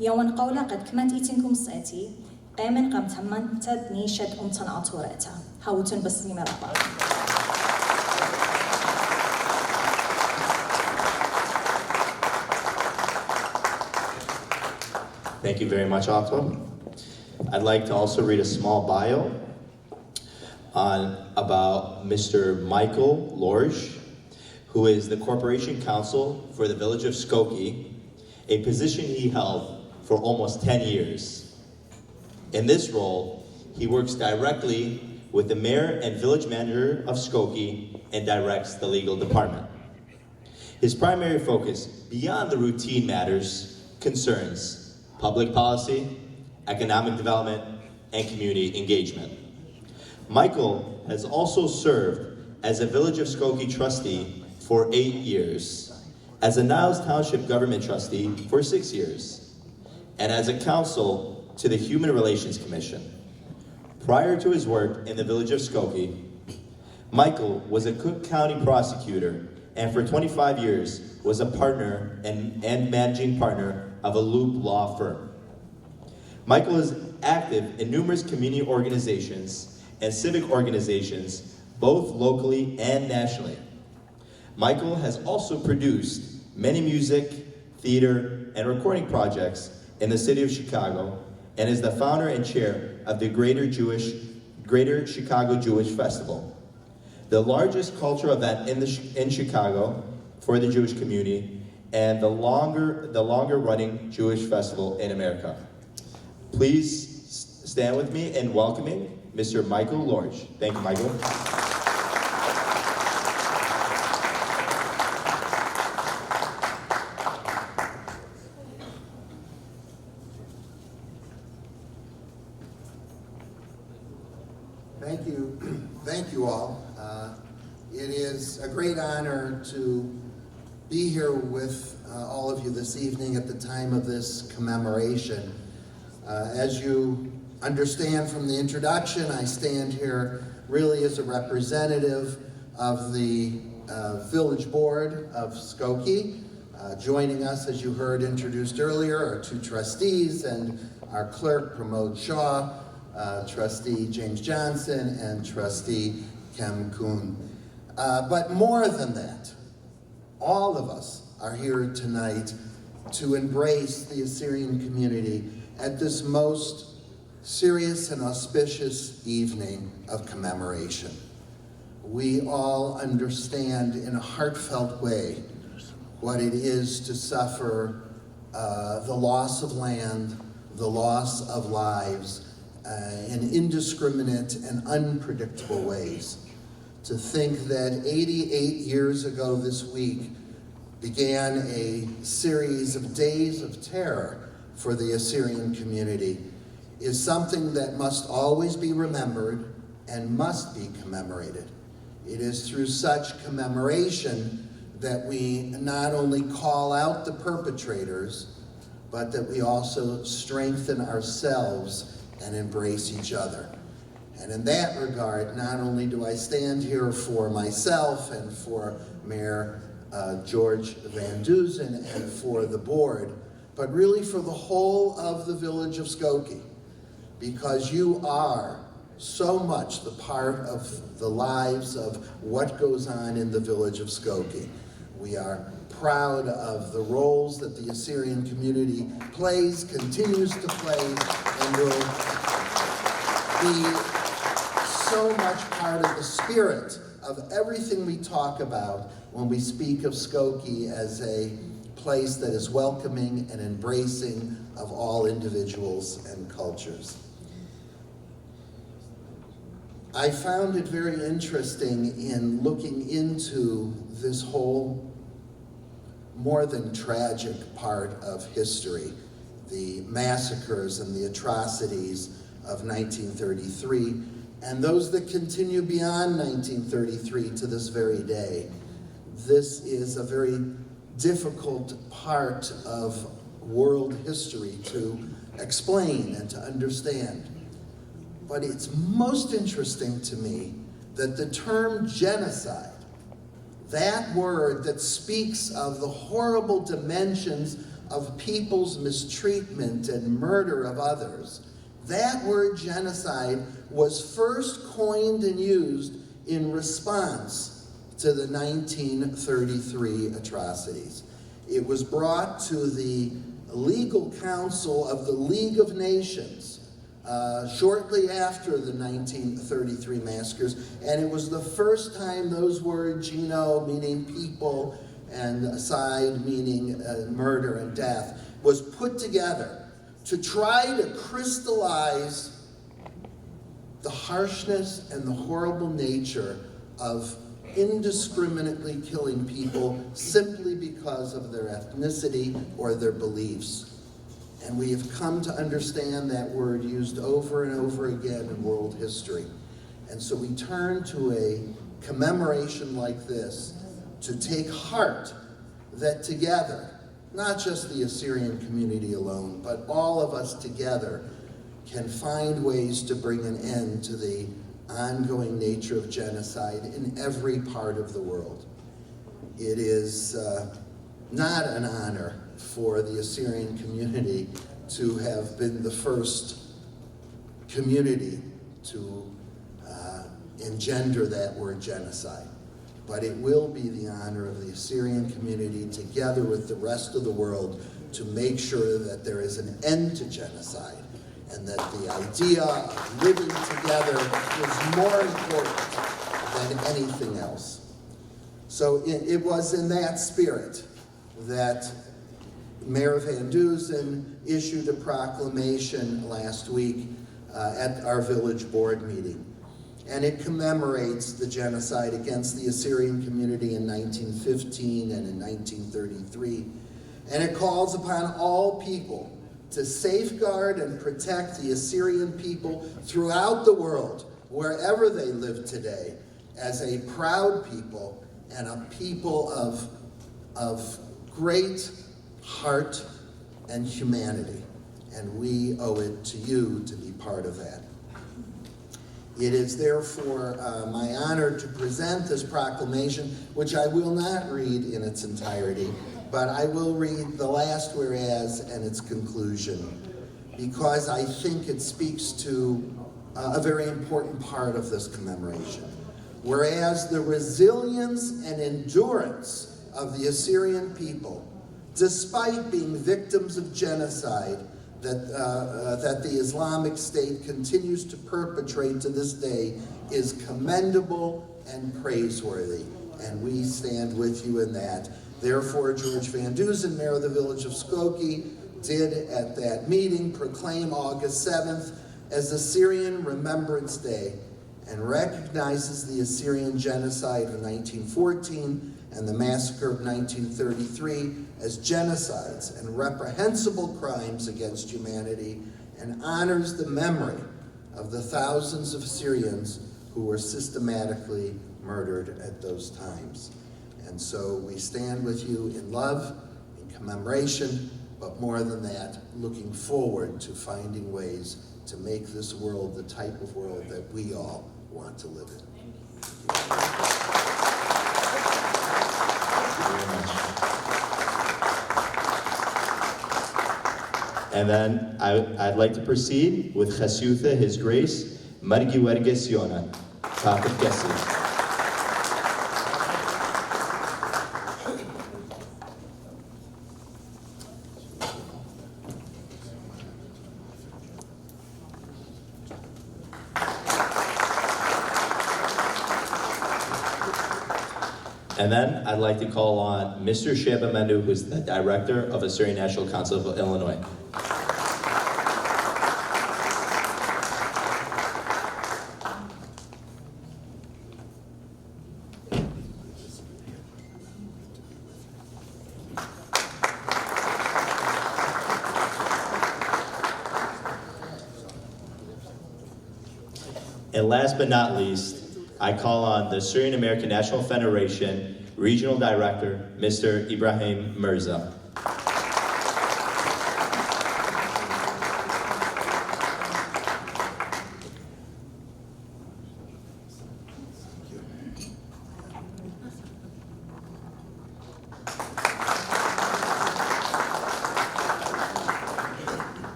يوان قولا قد كمت إيتنكم سأتي قيمن قم تمنتد نيشد أمتا أطوريتا. هاوتن بسنيمة ربا. Thank you very much, Otto. I'd like to also read a small bio about Mr. Michael Lorge, who is the Corporation Counsel for the Village of Skokie, a position he held for almost 10 years. In this role, he works directly with the mayor and village manager of Skokie and directs the legal department. His primary focus, beyond the routine matters, concerns public policy, economic development, and community engagement. Michael has also served as a Village of Skokie trustee for 8 years, as a Niles Township government trustee for 6 years, and as a counsel to the Human Relations Commission. Prior to his work in the Village of Skokie, Michael was a Cook County prosecutor and for 25 years was a partner and managing partner of a Loop law firm. Michael is active in numerous community organizations and civic organizations, both locally and nationally. Michael has also produced many music, theater, and recording projects in the city of Chicago and is the founder and chair of the Greater Chicago Jewish Festival, the largest cultural event in Chicago for the Jewish community and the longer running Jewish festival in America. Please stand with me in welcoming Mr. Michael Lorge. Thank you, Michael. Thank you all. It is a great honor to be here with all of you this evening at the time of this commemoration. As you understand from the introduction, I stand here really as a representative of the Village Board of Skokie. Joining us, as you heard introduced earlier, are two trustees and our clerk, Pramod Shaw, trustee James Johnson, and trustee Kem Kuhn. But more than that, all of us are here tonight to embrace the Assyrian community at this most serious and auspicious evening of commemoration. We all understand in a heartfelt way what it is to suffer the loss of land, the loss of lives, in indiscriminate and unpredictable ways. To think that 88 years ago this week began a series of days of terror for the Assyrian community is something that must always be remembered and must be commemorated. It is through such commemoration that we not only call out the perpetrators, but that we also strengthen ourselves and embrace each other. And in that regard, not only do I stand here for myself and for Mayor George Van Duzen and for the board, but really for the whole of the village of Skokie, because you are so much the part of the lives of what goes on in the village of Skokie. We are proud of the roles that the Assyrian community plays, continues to play, and will be so much part of the spirit of everything we talk about when we speak of Skokie as a place that is welcoming and embracing of all individuals and cultures. I found it very interesting in looking into this whole more than tragic part of history, the massacres and the atrocities of 1933, and those that continue beyond 1933 to this very day. This is a very difficult part of world history to explain and to understand. But it's most interesting to me that the term genocide, that word that speaks of the horrible dimensions of people's mistreatment and murder of others, that word genocide was first coined and used in response to the 1933 atrocities. It was brought to the legal council of the League of Nations shortly after the 1933 massacres, and it was the first time those words, geno, meaning people, and side, meaning murder and death, was put together to try to crystallize the harshness and the horrible nature of indiscriminately killing people simply because of their ethnicity or their beliefs. And we have come to understand that word used over and over again in world history. And so we turn to a commemoration like this to take heart that together, not just the Assyrian community alone, but all of us together can find ways to bring an end to the ongoing nature of genocide in every part of the world. It is not an honor for the Assyrian community to have been the first community to engender that word genocide. But it will be the honor of the Assyrian community, together with the rest of the world, to make sure that there is an end to genocide and that the idea of living together is more important than anything else. So it was in that spirit that Mayor Van Duzen issued a proclamation last week at our village board meeting. And it commemorates the genocide against the Assyrian community in 1915 and in 1933. And it calls upon all people to safeguard and protect the Assyrian people throughout the world wherever they live today, as a proud people and a people of great heart and humanity. And we owe it to you to be part of that. It is therefore my honor to present this proclamation, which I will not read in its entirety, but I will read the last whereas and its conclusion, because I think it speaks to a very important part of this commemoration. Whereas the resilience and endurance of the Assyrian people, despite being victims of genocide that the Islamic State continues to perpetrate to this day, is commendable and praiseworthy, and we stand with you in that. Therefore, George Van Dusen, mayor of the village of Skokie, did at that meeting proclaim August 7th as Assyrian Remembrance Day, and recognizes the Assyrian genocide of 1914 and the massacre of 1933 as genocides and reprehensible crimes against humanity, and honors the memory of the thousands of Assyrians who were systematically murdered at those times. And so we stand with you in love, in commemoration, but more than that, looking forward to finding ways to make this world the type of world that we all want to live in. And then I'd like to proceed with Chasutha, His Grace, Margi Werges Yona, Prophet Gessi. And then I'd like to call on Mr. Sheba Mendu, who's the Director of Assyrian National Council of Illinois. And last but not least, I call on the Syrian American National Federation Regional Director, Mr. Ibrahim Mirza.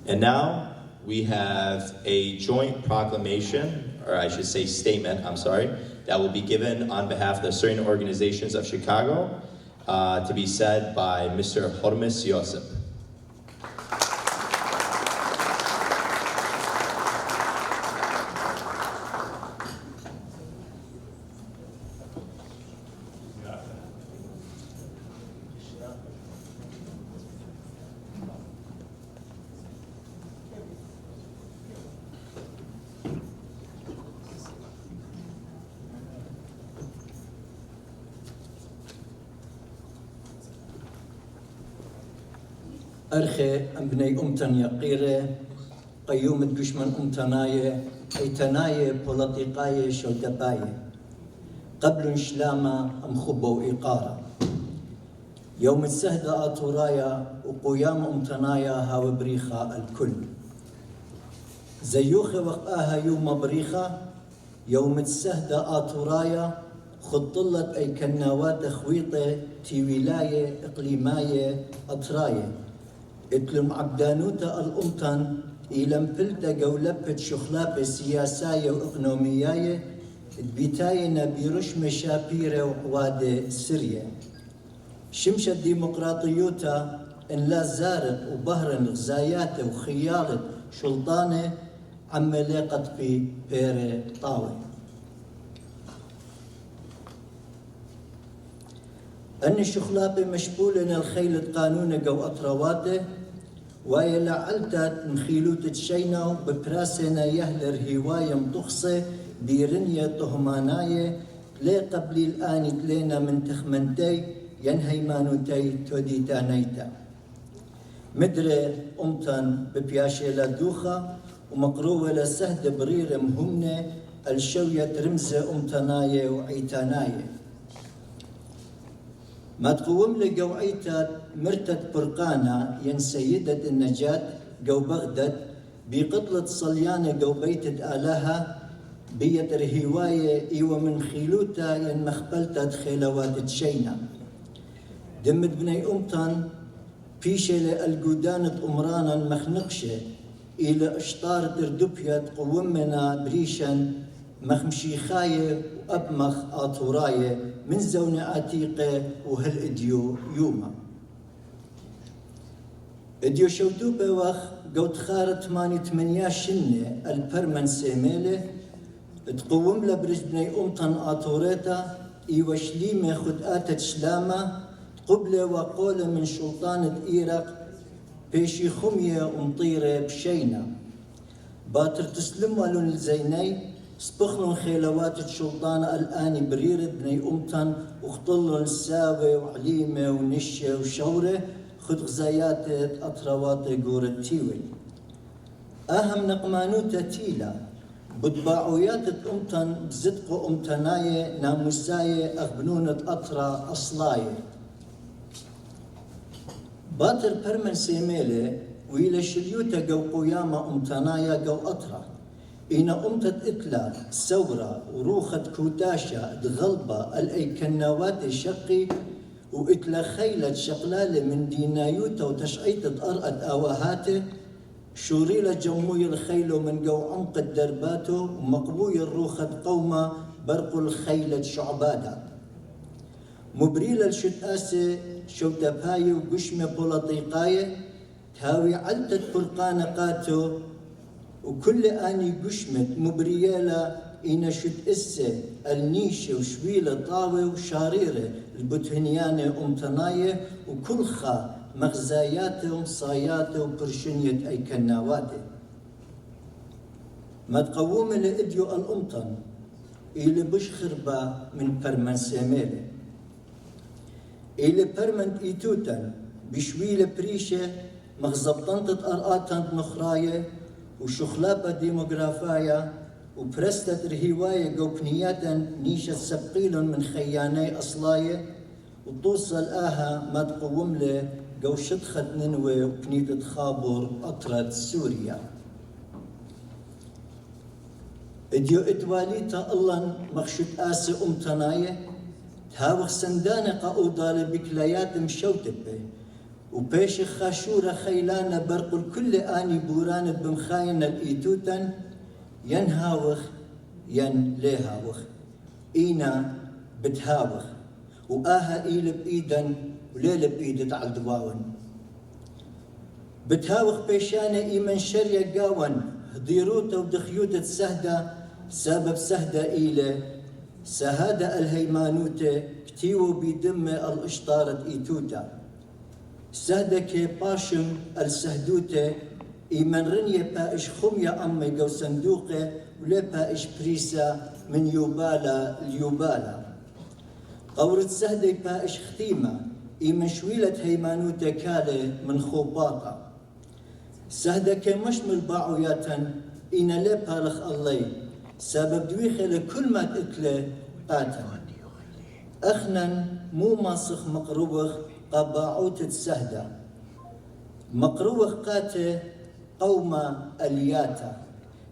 And now we have a joint proclamation, or I should say statement, that will be given on behalf of the Assyrian organizations of Chicago, to be said by Mr. Hormis Yosef. أرخي أبني أمتن يقيرة قيوم الدشمن أمتناية أيتناية بوليتيقاية شودباية قبل شلامة أمخبو إيقارة يوم السهدة آتورايا وقيام أمتنايا هاو بريخة الكل زيوخة وقاها يوم بريخة يوم السهدة آتورايا خطلت أي كناوات خويطة تي ولاية إقليماية أطراية اتلم عبدانوتا الأمتن إلم بلتا قولبت شخلابة سياساية وإقنومياية بيتاينا بيرشم شابيرة وقوادة سرية شمشة ديمقراطيوتا إن لا زارق وبهرن غزاياته وخيالة شلطانة عملاقة في بيرة طاوة أن الشخلابة مشبولة الخيلة قانون قو أطرواته ويلا علتات مخيلوت تشينو ببراسنا يهلر هواية مطخصة بيرنية تهماناية لي قبل الآن تلينا من تخمنتي ينهي مانوتي تودي تانيتا مدري أمتن ببياشي لدوخة ومقروة لسهد برير مهمنة الشوية رمزة أمتناية وعيتاناية ما تقوم لي قوعيتات مرتد برقانة ين سيدة النجاة قو بغداد بقتلة صليانة قو بيتد آلها بيتر هواية إيوة من خيلوتا ين مخبلتت خيلوات تشينا دمت بني أمتن بيشة لألقودانة أمرانا مخنقشة إلى إشطار دردبيت قومنا بريشا مخمشيخاية وأبمخ آطوراية من زونة عتيقة وهل إديو يوما إديو شودوبة وخ قوت خارت ماني تمنيا شنة البرمن سيميلة تقوم لبرج بني أمتن آطوريتا إيوة شليمة خدقات شلامة قبلة وقولة من سلطانة إيرق بيشي خمية ومطيرة بشينا باتر تسلموا للزيني سبخلون خيلوات السلطانة الآن بريرة بني أمتن وخطلون الساوي وعليمة ونشة وشورة خد غزايات أطروات قورة تيوي أهم نقمانوتا تيلا بدباعويات أمتن بزدق أمتناية ناموساية أغبنونة أطرا أصلاية باتر برمن سيميلة ويلا شليوتا قو قيامة أمتنايا قو أطرا إنا أمتت إتلا سورة وروخة كوتاشا دغلبة الأيكناوات الشقي وإتلا خيلة شقلالة من دينايوتا وتشعيطة أرقد آواهاته شوريلة جموي الخيل من قو عمق الدرباتو ومقبوي الروخة قومة برق الخيلة شعبادا مبريلة الشتاسة شوتاباي وقشمة بولطيقاية تهاوي علتت برقانة قاتو وكل آني قشمت مبريالة إنا شت إسة النيشة وشويلة طاوة وشاريرة البتهنيانة أمتناية وكل خا مغزاياته ومصاياته وبرشنية أي كناواته ما تقوم لإديو الأمطن إلي بش خربا من برمن سيميلة إلي برمن إيتوتن بشويلة بريشة مغزبطنطة أرقاتن نخراية وشخلابة ديموغرافايا وبرستة رهواية قوبنياتا نيشة سبقيل من خياني أصلاية وتوصل آها ما تقوم له قو شدخة ننوي وبنية خابور أطرد سوريا اديو اتواليتا الله مخشوت آسي أمتناية تهاوخ سندانة قاودالة بكلايات مشوتبه وبيش خاشورة خيلانة برق الكل آني بورانة بمخاينة الإيتوتن ينهاوخ ين ليهاوخ إينا بتهاوخ وآها إيل بإيدن وليل بإيدت على الدواون بتهاوخ بيشانة إيمن شرية قاون ديروتا ودخيوتة سهدة سبب سهدة إيلة سهادة الهيمانوتة كتيو بيدم الاشطارة إيتوتا سهدة كي باشم السهدوتة إيمن رنية باإش خمية أمي قو صندوقة ولا باإش بريسة من يوبالا ليوبالا قورة سهدة باإش ختيمة إيمن شويلة هيمانوتة كالة من خوباطة سهدة كي مشمل باعوياتا إينا لبها لخ الله سبب دويخة لكل ما تقتله قاتا أخنا مو ماسخ مقروبخ قباعوت السهدة مقروخ قاته قومة الياتا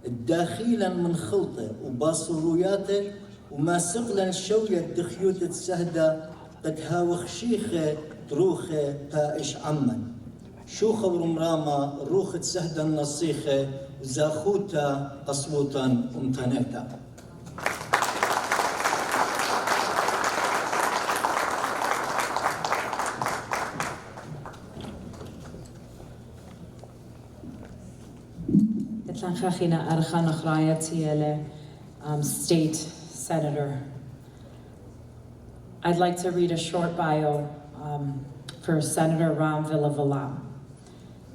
الداخيلا من خلطه وباصروياته وما سقلا شوية دخيوت السهدة قد هاوخ شيخة تروخة تائش عمن شوخة ورمرامة روخة سهدة النصيخة زاخوتا قصوتا امتنيتا State Senator. I'd like to read a short bio for Senator Ram Villavalam.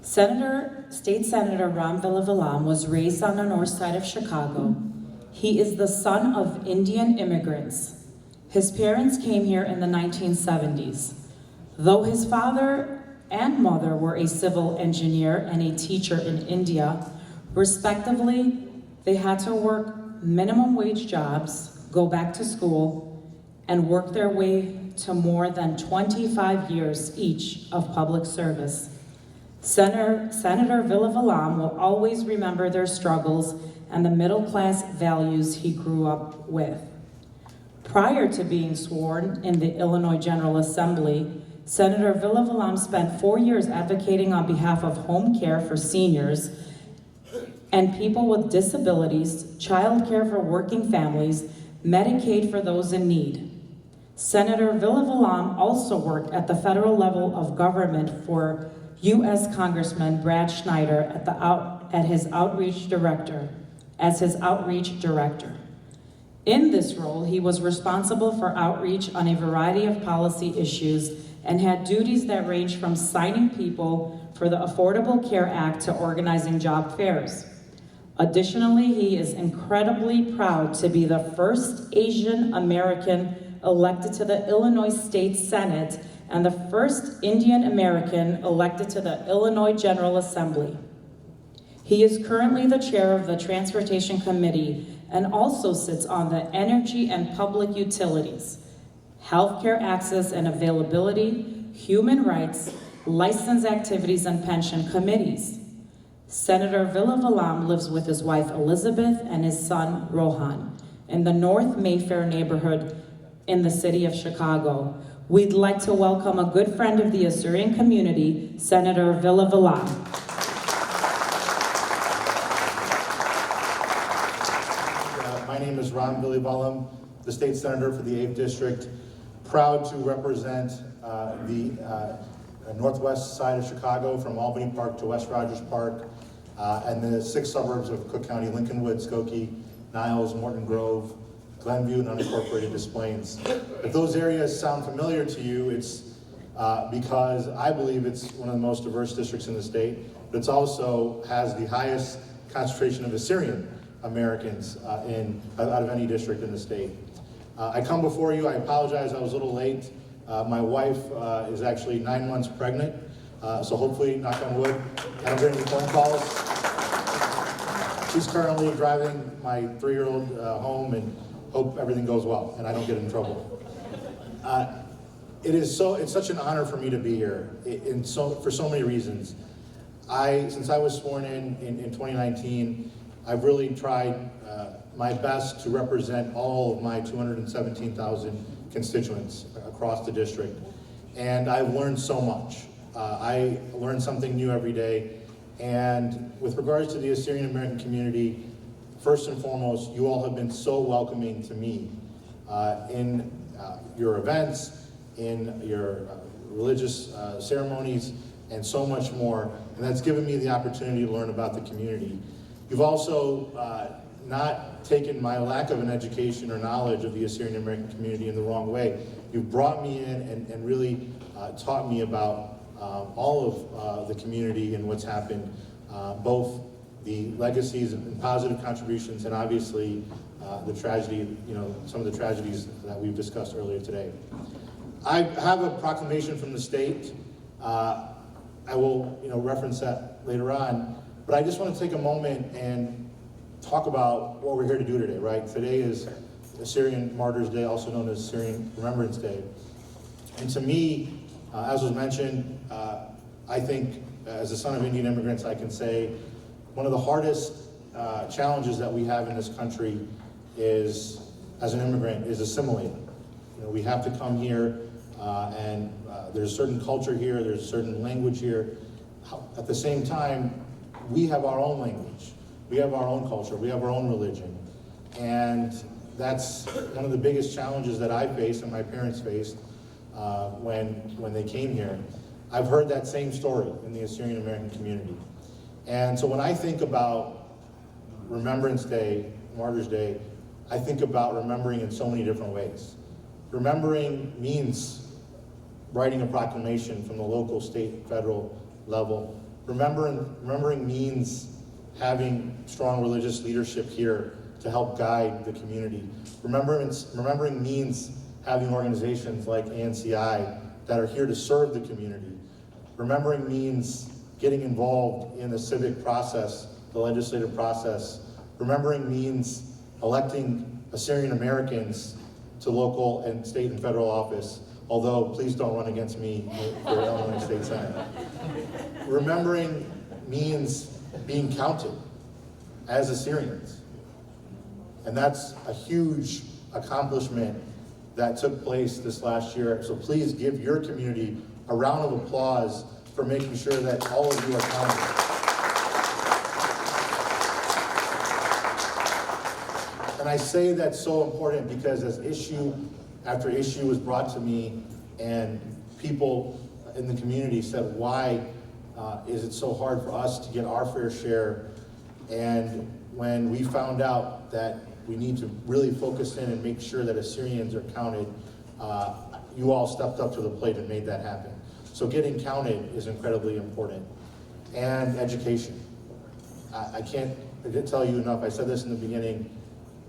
State Senator Ram Villavalam was raised on the north side of Chicago. He is the son of Indian immigrants. His parents came here in the 1970s. Though his father and mother were a civil engineer and a teacher in India. Respectively, they had to work minimum wage jobs, go back to school, and work their way to more than 25 years each of public service. Senator Villavelam will always remember their struggles and the middle-class values he grew up with. Prior to being sworn in the Illinois General Assembly, Senator Villavelam spent 4 years advocating on behalf of home care for seniors and people with disabilities, child care for working families, Medicaid for those in need. Senator Villavelam also worked at the federal level of government for U.S. Congressman Brad Schneider as his outreach director. In this role, he was responsible for outreach on a variety of policy issues and had duties that ranged from signing people for the Affordable Care Act to organizing job fairs. Additionally, he is incredibly proud to be the first Asian American elected to the Illinois State Senate and the first Indian American elected to the Illinois General Assembly. He is currently the chair of the Transportation Committee and also sits on the Energy and Public Utilities, Healthcare Access and Availability, Human Rights, License Activities and Pension Committees. Senator Villavelam lives with his wife Elizabeth and his son Rohan in the North Mayfair neighborhood in the city of Chicago. We'd like to welcome a good friend of the Assyrian community, Senator Villavelam. My name is Ron Villavelam, the state senator for the 8th District. Proud to represent the northwest side of Chicago from Albany Park to West Rogers Park and the 6 suburbs of Cook County: Lincolnwood, Skokie, Niles, Morton Grove, Glenview, and unincorporated Des Plaines. If those areas sound familiar to you, it's because I believe it's one of the most diverse districts in the state, but it also has the highest concentration of Assyrian Americans out of any district in the state. I come before you, I apologize, I was a little late. My wife is actually 9 months pregnant, so hopefully, knock on wood, I don't get any phone calls. She's currently driving my 3-year-old home, and hope everything goes well and I don't get in trouble. It's such an honor for me to be here, for so many reasons. Since I was sworn in 2019, I've really tried my best to represent all of my 217,000 constituents across the district, and I've learned so much. I learn something new every day, and with regards to the Assyrian American community, first and foremost, you all have been so welcoming to me in your events, in your religious ceremonies, and so much more, and that's given me the opportunity to learn about the community. You've also not taken my lack of an education or knowledge of the Assyrian American community in the wrong way. You've brought me in and really taught me about all of the community and what's happened, both the legacies and positive contributions, and obviously the tragedy, some of the tragedies that we've discussed earlier today. I have a proclamation from the state. I will, reference that later on, but I just want to take a moment and talk about what we're here to do today, right? Today is Assyrian Martyrs Day, also known as Assyrian Remembrance Day. And to me, as was mentioned, I think as a son of Indian immigrants, I can say one of the hardest challenges that we have in this country is, as an immigrant, is assimilating. We have to come here and there's a certain culture here, there's a certain language here. At the same time, we have our own language, we have our own culture, we have our own religion. And that's one of the biggest challenges that I faced and my parents faced when they came here. I've heard that same story in the Assyrian American community. And so when I think about Remembrance Day, Martyrs Day, I think about remembering in so many different ways. Remembering means writing a proclamation from the local, state, federal level. Remembering means having strong religious leadership here to help guide the community. Remembering means having organizations like ANCI that are here to serve the community. Remembering means getting involved in the civic process, the legislative process. Remembering means electing Assyrian Americans to local and state and federal office, although please don't run against me for Illinois State Senate. Remembering means being counted as Assyrians. And that's a huge accomplishment that took place this last year. So please give your community a round of applause for making sure that all of you are counted. And I say that's so important because as issue after issue was brought to me and people in the community said, why is it so hard for us to get our fair share? And when we found out that we need to really focus in and make sure that Assyrians are counted, you all stepped up to the plate and made that happen. So getting counted is incredibly important. And education. I didn't tell you enough, I said this in the beginning,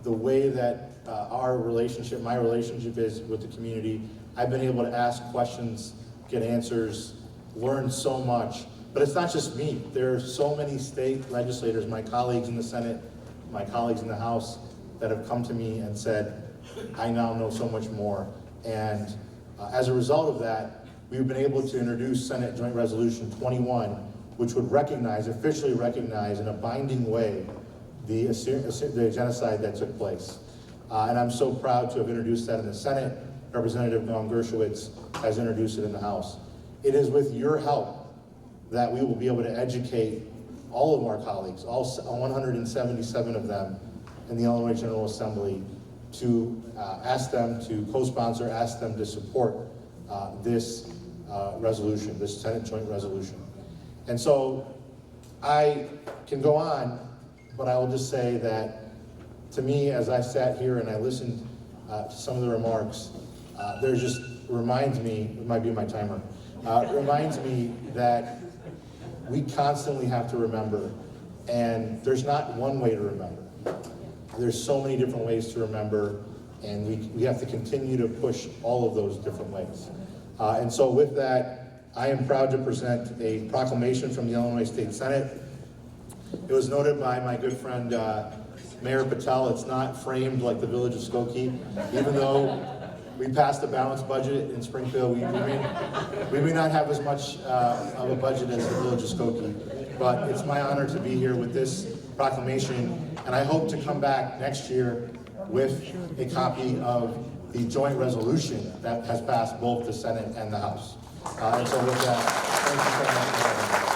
the way that our relationship, my relationship is with the community, I've been able to ask questions, get answers, learn so much. But it's not just me. There are so many state legislators, my colleagues in the Senate, my colleagues in the House, that have come to me and said, I now know so much more. And as a result of that, we've been able to introduce Senate Joint Resolution 21, which would officially recognize in a binding way the genocide that took place. And I'm so proud to have introduced that in the Senate. Representative Dawn Gershowitz has introduced it in the House. It is with your help that we will be able to educate all of our colleagues, all 177 of them in the Illinois General Assembly, to ask them to co-sponsor, ask them to support this resolution, this Senate Joint Resolution. And so I can go on, but I will just say that to me, as I sat here and I listened to some of the remarks, there just reminds me, it might be my timer, reminds me that we constantly have to remember, and there's not one way to remember. There's so many different ways to remember, and we have to continue to push all of those different ways. And so with that, I am proud to present a proclamation from the Illinois State Senate. It was noted by my good friend, Mayor Patel. It's not framed like the village of Skokie, even though we passed a balanced budget in Springfield. We may not have as much of a budget as the village of Skokie, but it's my honor to be here with this proclamation, and I hope to come back next year with a copy of the joint resolution that has passed both the Senate and the House. And so with that, thank you so much for having me.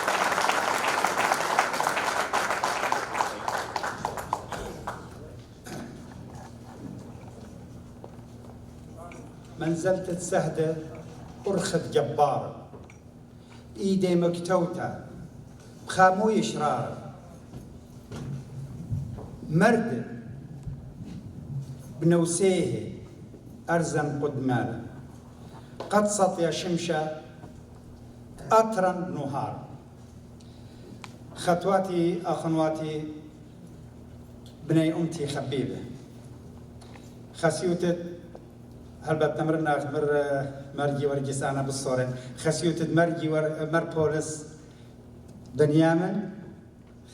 منزلة الشهداء أرخت جبارة إيدي مكتوتة بخاموي شرارة مرد بنوسيه أرزن قدمانا قد سطي شمشة أطرا نهار خطواتي أخنواتي بني أمتي خبيبة خسيوتت هل بتمرنا مرجي ورجس أنا بالصورة خسيوتت مرجي مر بولس بنيامن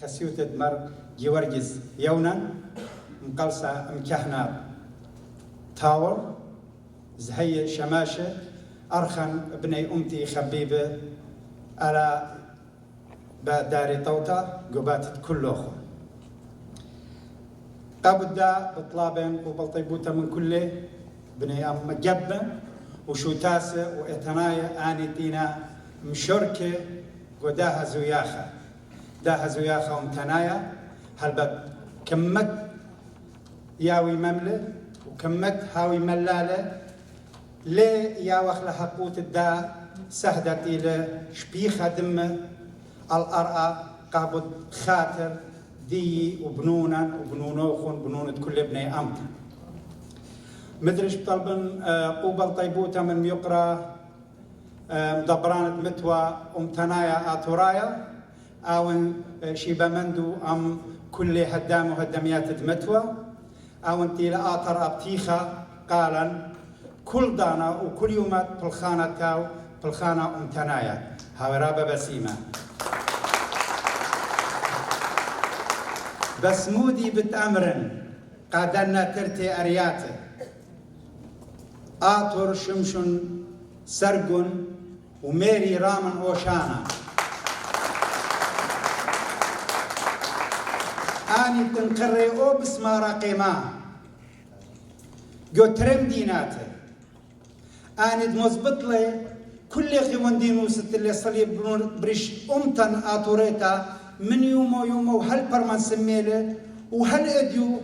خسيوتت مر جورجس يونا مقلصة مكحنا تاور زهي شماشة أرخن بني أمتي خبيبة على بداري طوطة قبات كله قابدا بطلابين وبلطيبوتا من كله بني أم جبة وشو تاسة وإتنايا آني تينا مشركة وداها زياخة داها زياخة ومتنايا هل كمت ياوي مملة وكمت هاوي ملالة ليه يا وخلا حقوت الدا سهدت إلى شبيخة دمة الأرقى قابض خاطر دي وبنونا وبنونوخن بنونة كل ابني أمت مدرش طلبن قوبل طيبوتا من ميقرا مدبرانة متوى ومتنايا آتورايا أو شيبا مندو أم كل هدام وهدميات متوى أو انتي لآتر أبتيخة قالا كل دانا وكل يومات بالخانة تاو بالخانة أمتنايا هاورابة بسيمة بس مودي بتأمرن قادرنا ترتي أرياته آتور شمشن سرقن وميري رامن أوشانا آني تنقري أو بسمارا قيمة جو ترم ديناته آني دمزبط لي كل غيوان دينوست اللي صليب بريش أمتن آتوريتا من يومو هل برمان سميله وهل اديو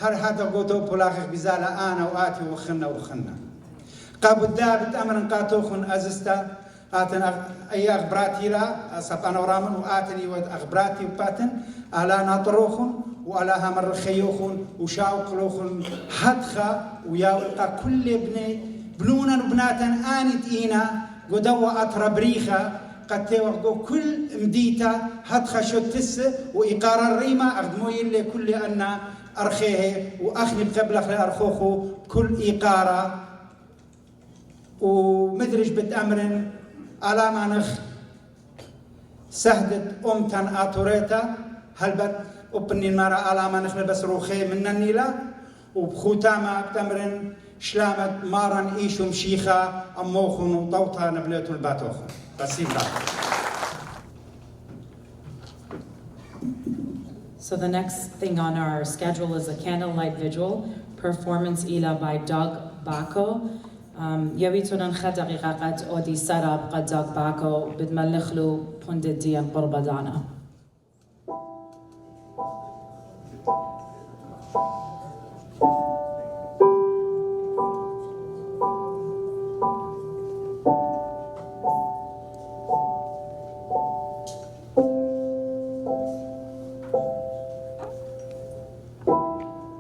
هر هذا قوتو بلاغ بزالة أنا وآتي وخنا قابل دابت أمرن قاتوخن أزستا آتن أي أخبراتي لا سبانا ورامن وآتني ود أخبراتي وباتن ألا ناطروخن وألا همر خيوخن وشاوقلوخن حدخا وياوقا كل بنونا وبناتن آنت إينا قدوة أتربريخا قد توقعوا كل مديتا هدخا شتس وإقارة الريمة أخدموي اللي كل أن أرخيه وأخني بقبل أخلي أرخوخو كل إقارة ومدرج بتأمرن على ما نخ سهدت أمتن آتوريتا هل بت أبني المرأة على ما نخ بس روخي من النيلة وبختامة بتأمرن شلامت مارن إيشو مشيخة أموخن وطوطها نبليتو الباتوخن So the next thing on our schedule is a candlelight vigil, performance ila by Doug Bacco. يبيتنا نخد دقيقة أودي سراب قد دوغ باكو بدملخلو بندديا قرب دانا.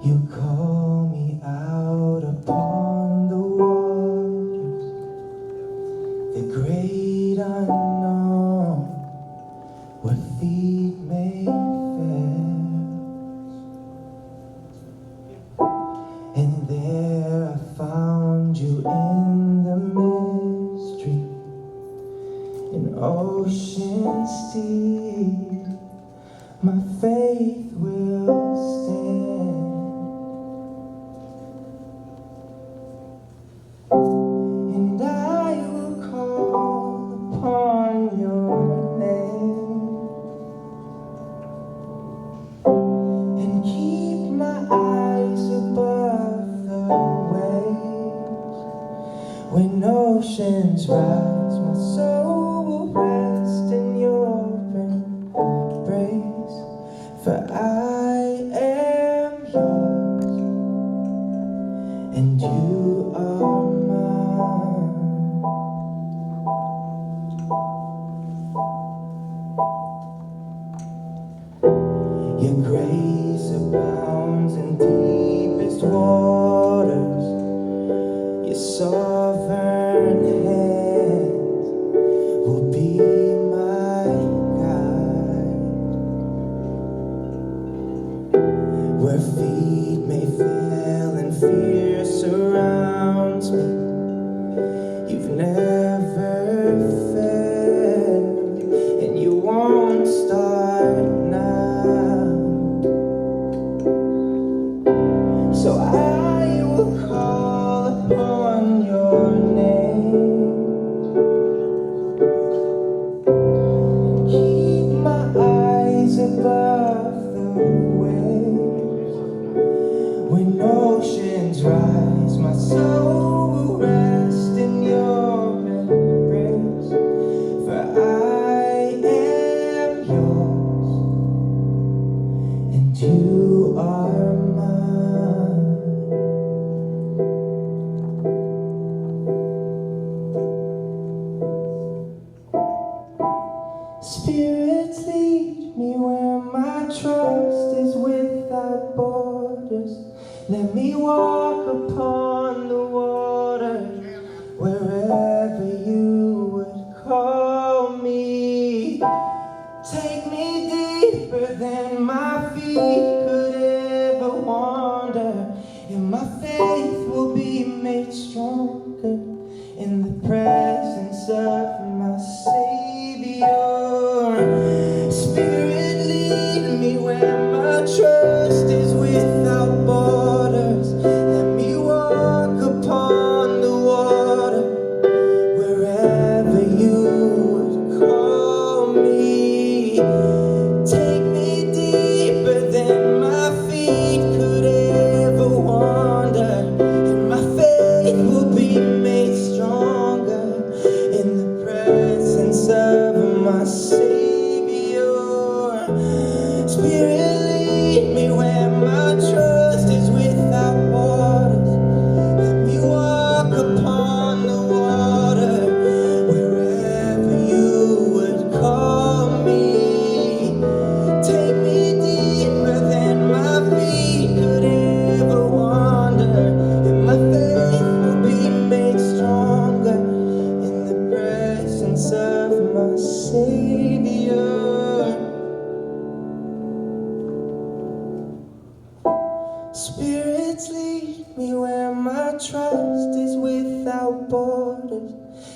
You call me out upon the waters, the great unknown, where feet may fail. And there I found you in the mystery, in oceans deep. My faith will stand. And I will call upon your name and keep my eyes above the waves. When oceans rise, my soul will rest in your embrace. For I am yours and you are Your grace abounds in deepest waters. Your sovereign hand will be my guide. Where feet may fail and fear surrounds me, you've never failed, and you won't start now. So I will call upon your name, keep my eyes above the waves. When oceans rise, my soul will rest in your embrace. For I am yours and you are mine. Spirits lead me where my trust is without borders. Let me walk upon the water wherever you would call me. Take me deeper than my feet could ever wander, and my faith will be made stronger in the presence of my Savior.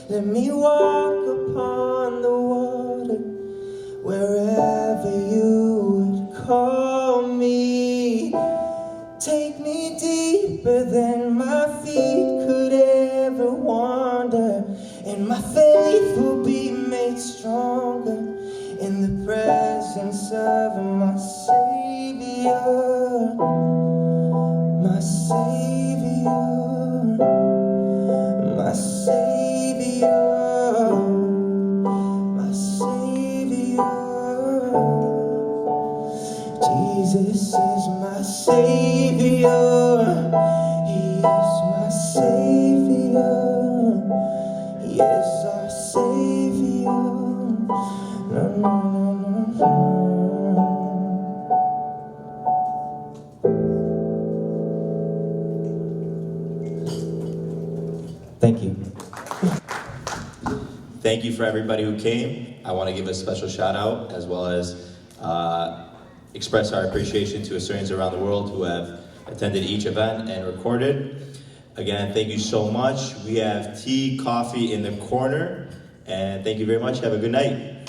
Let me walk upon the water wherever you would call me. Take me deeper than my feet could ever wander, and my faith will be made stronger in the presence of my Savior, my Savior, my Savior, my Savior. Jesus is my Savior, He is my Savior, He is our Savior. No, no, no, no, Thank you. Thank you for everybody who came. I want to give a special shout out as well as express our appreciation to Assyrians around the world who have attended each event and recorded. Again, thank you so much. We have tea, coffee in the corner, and thank you very much. Have a good night.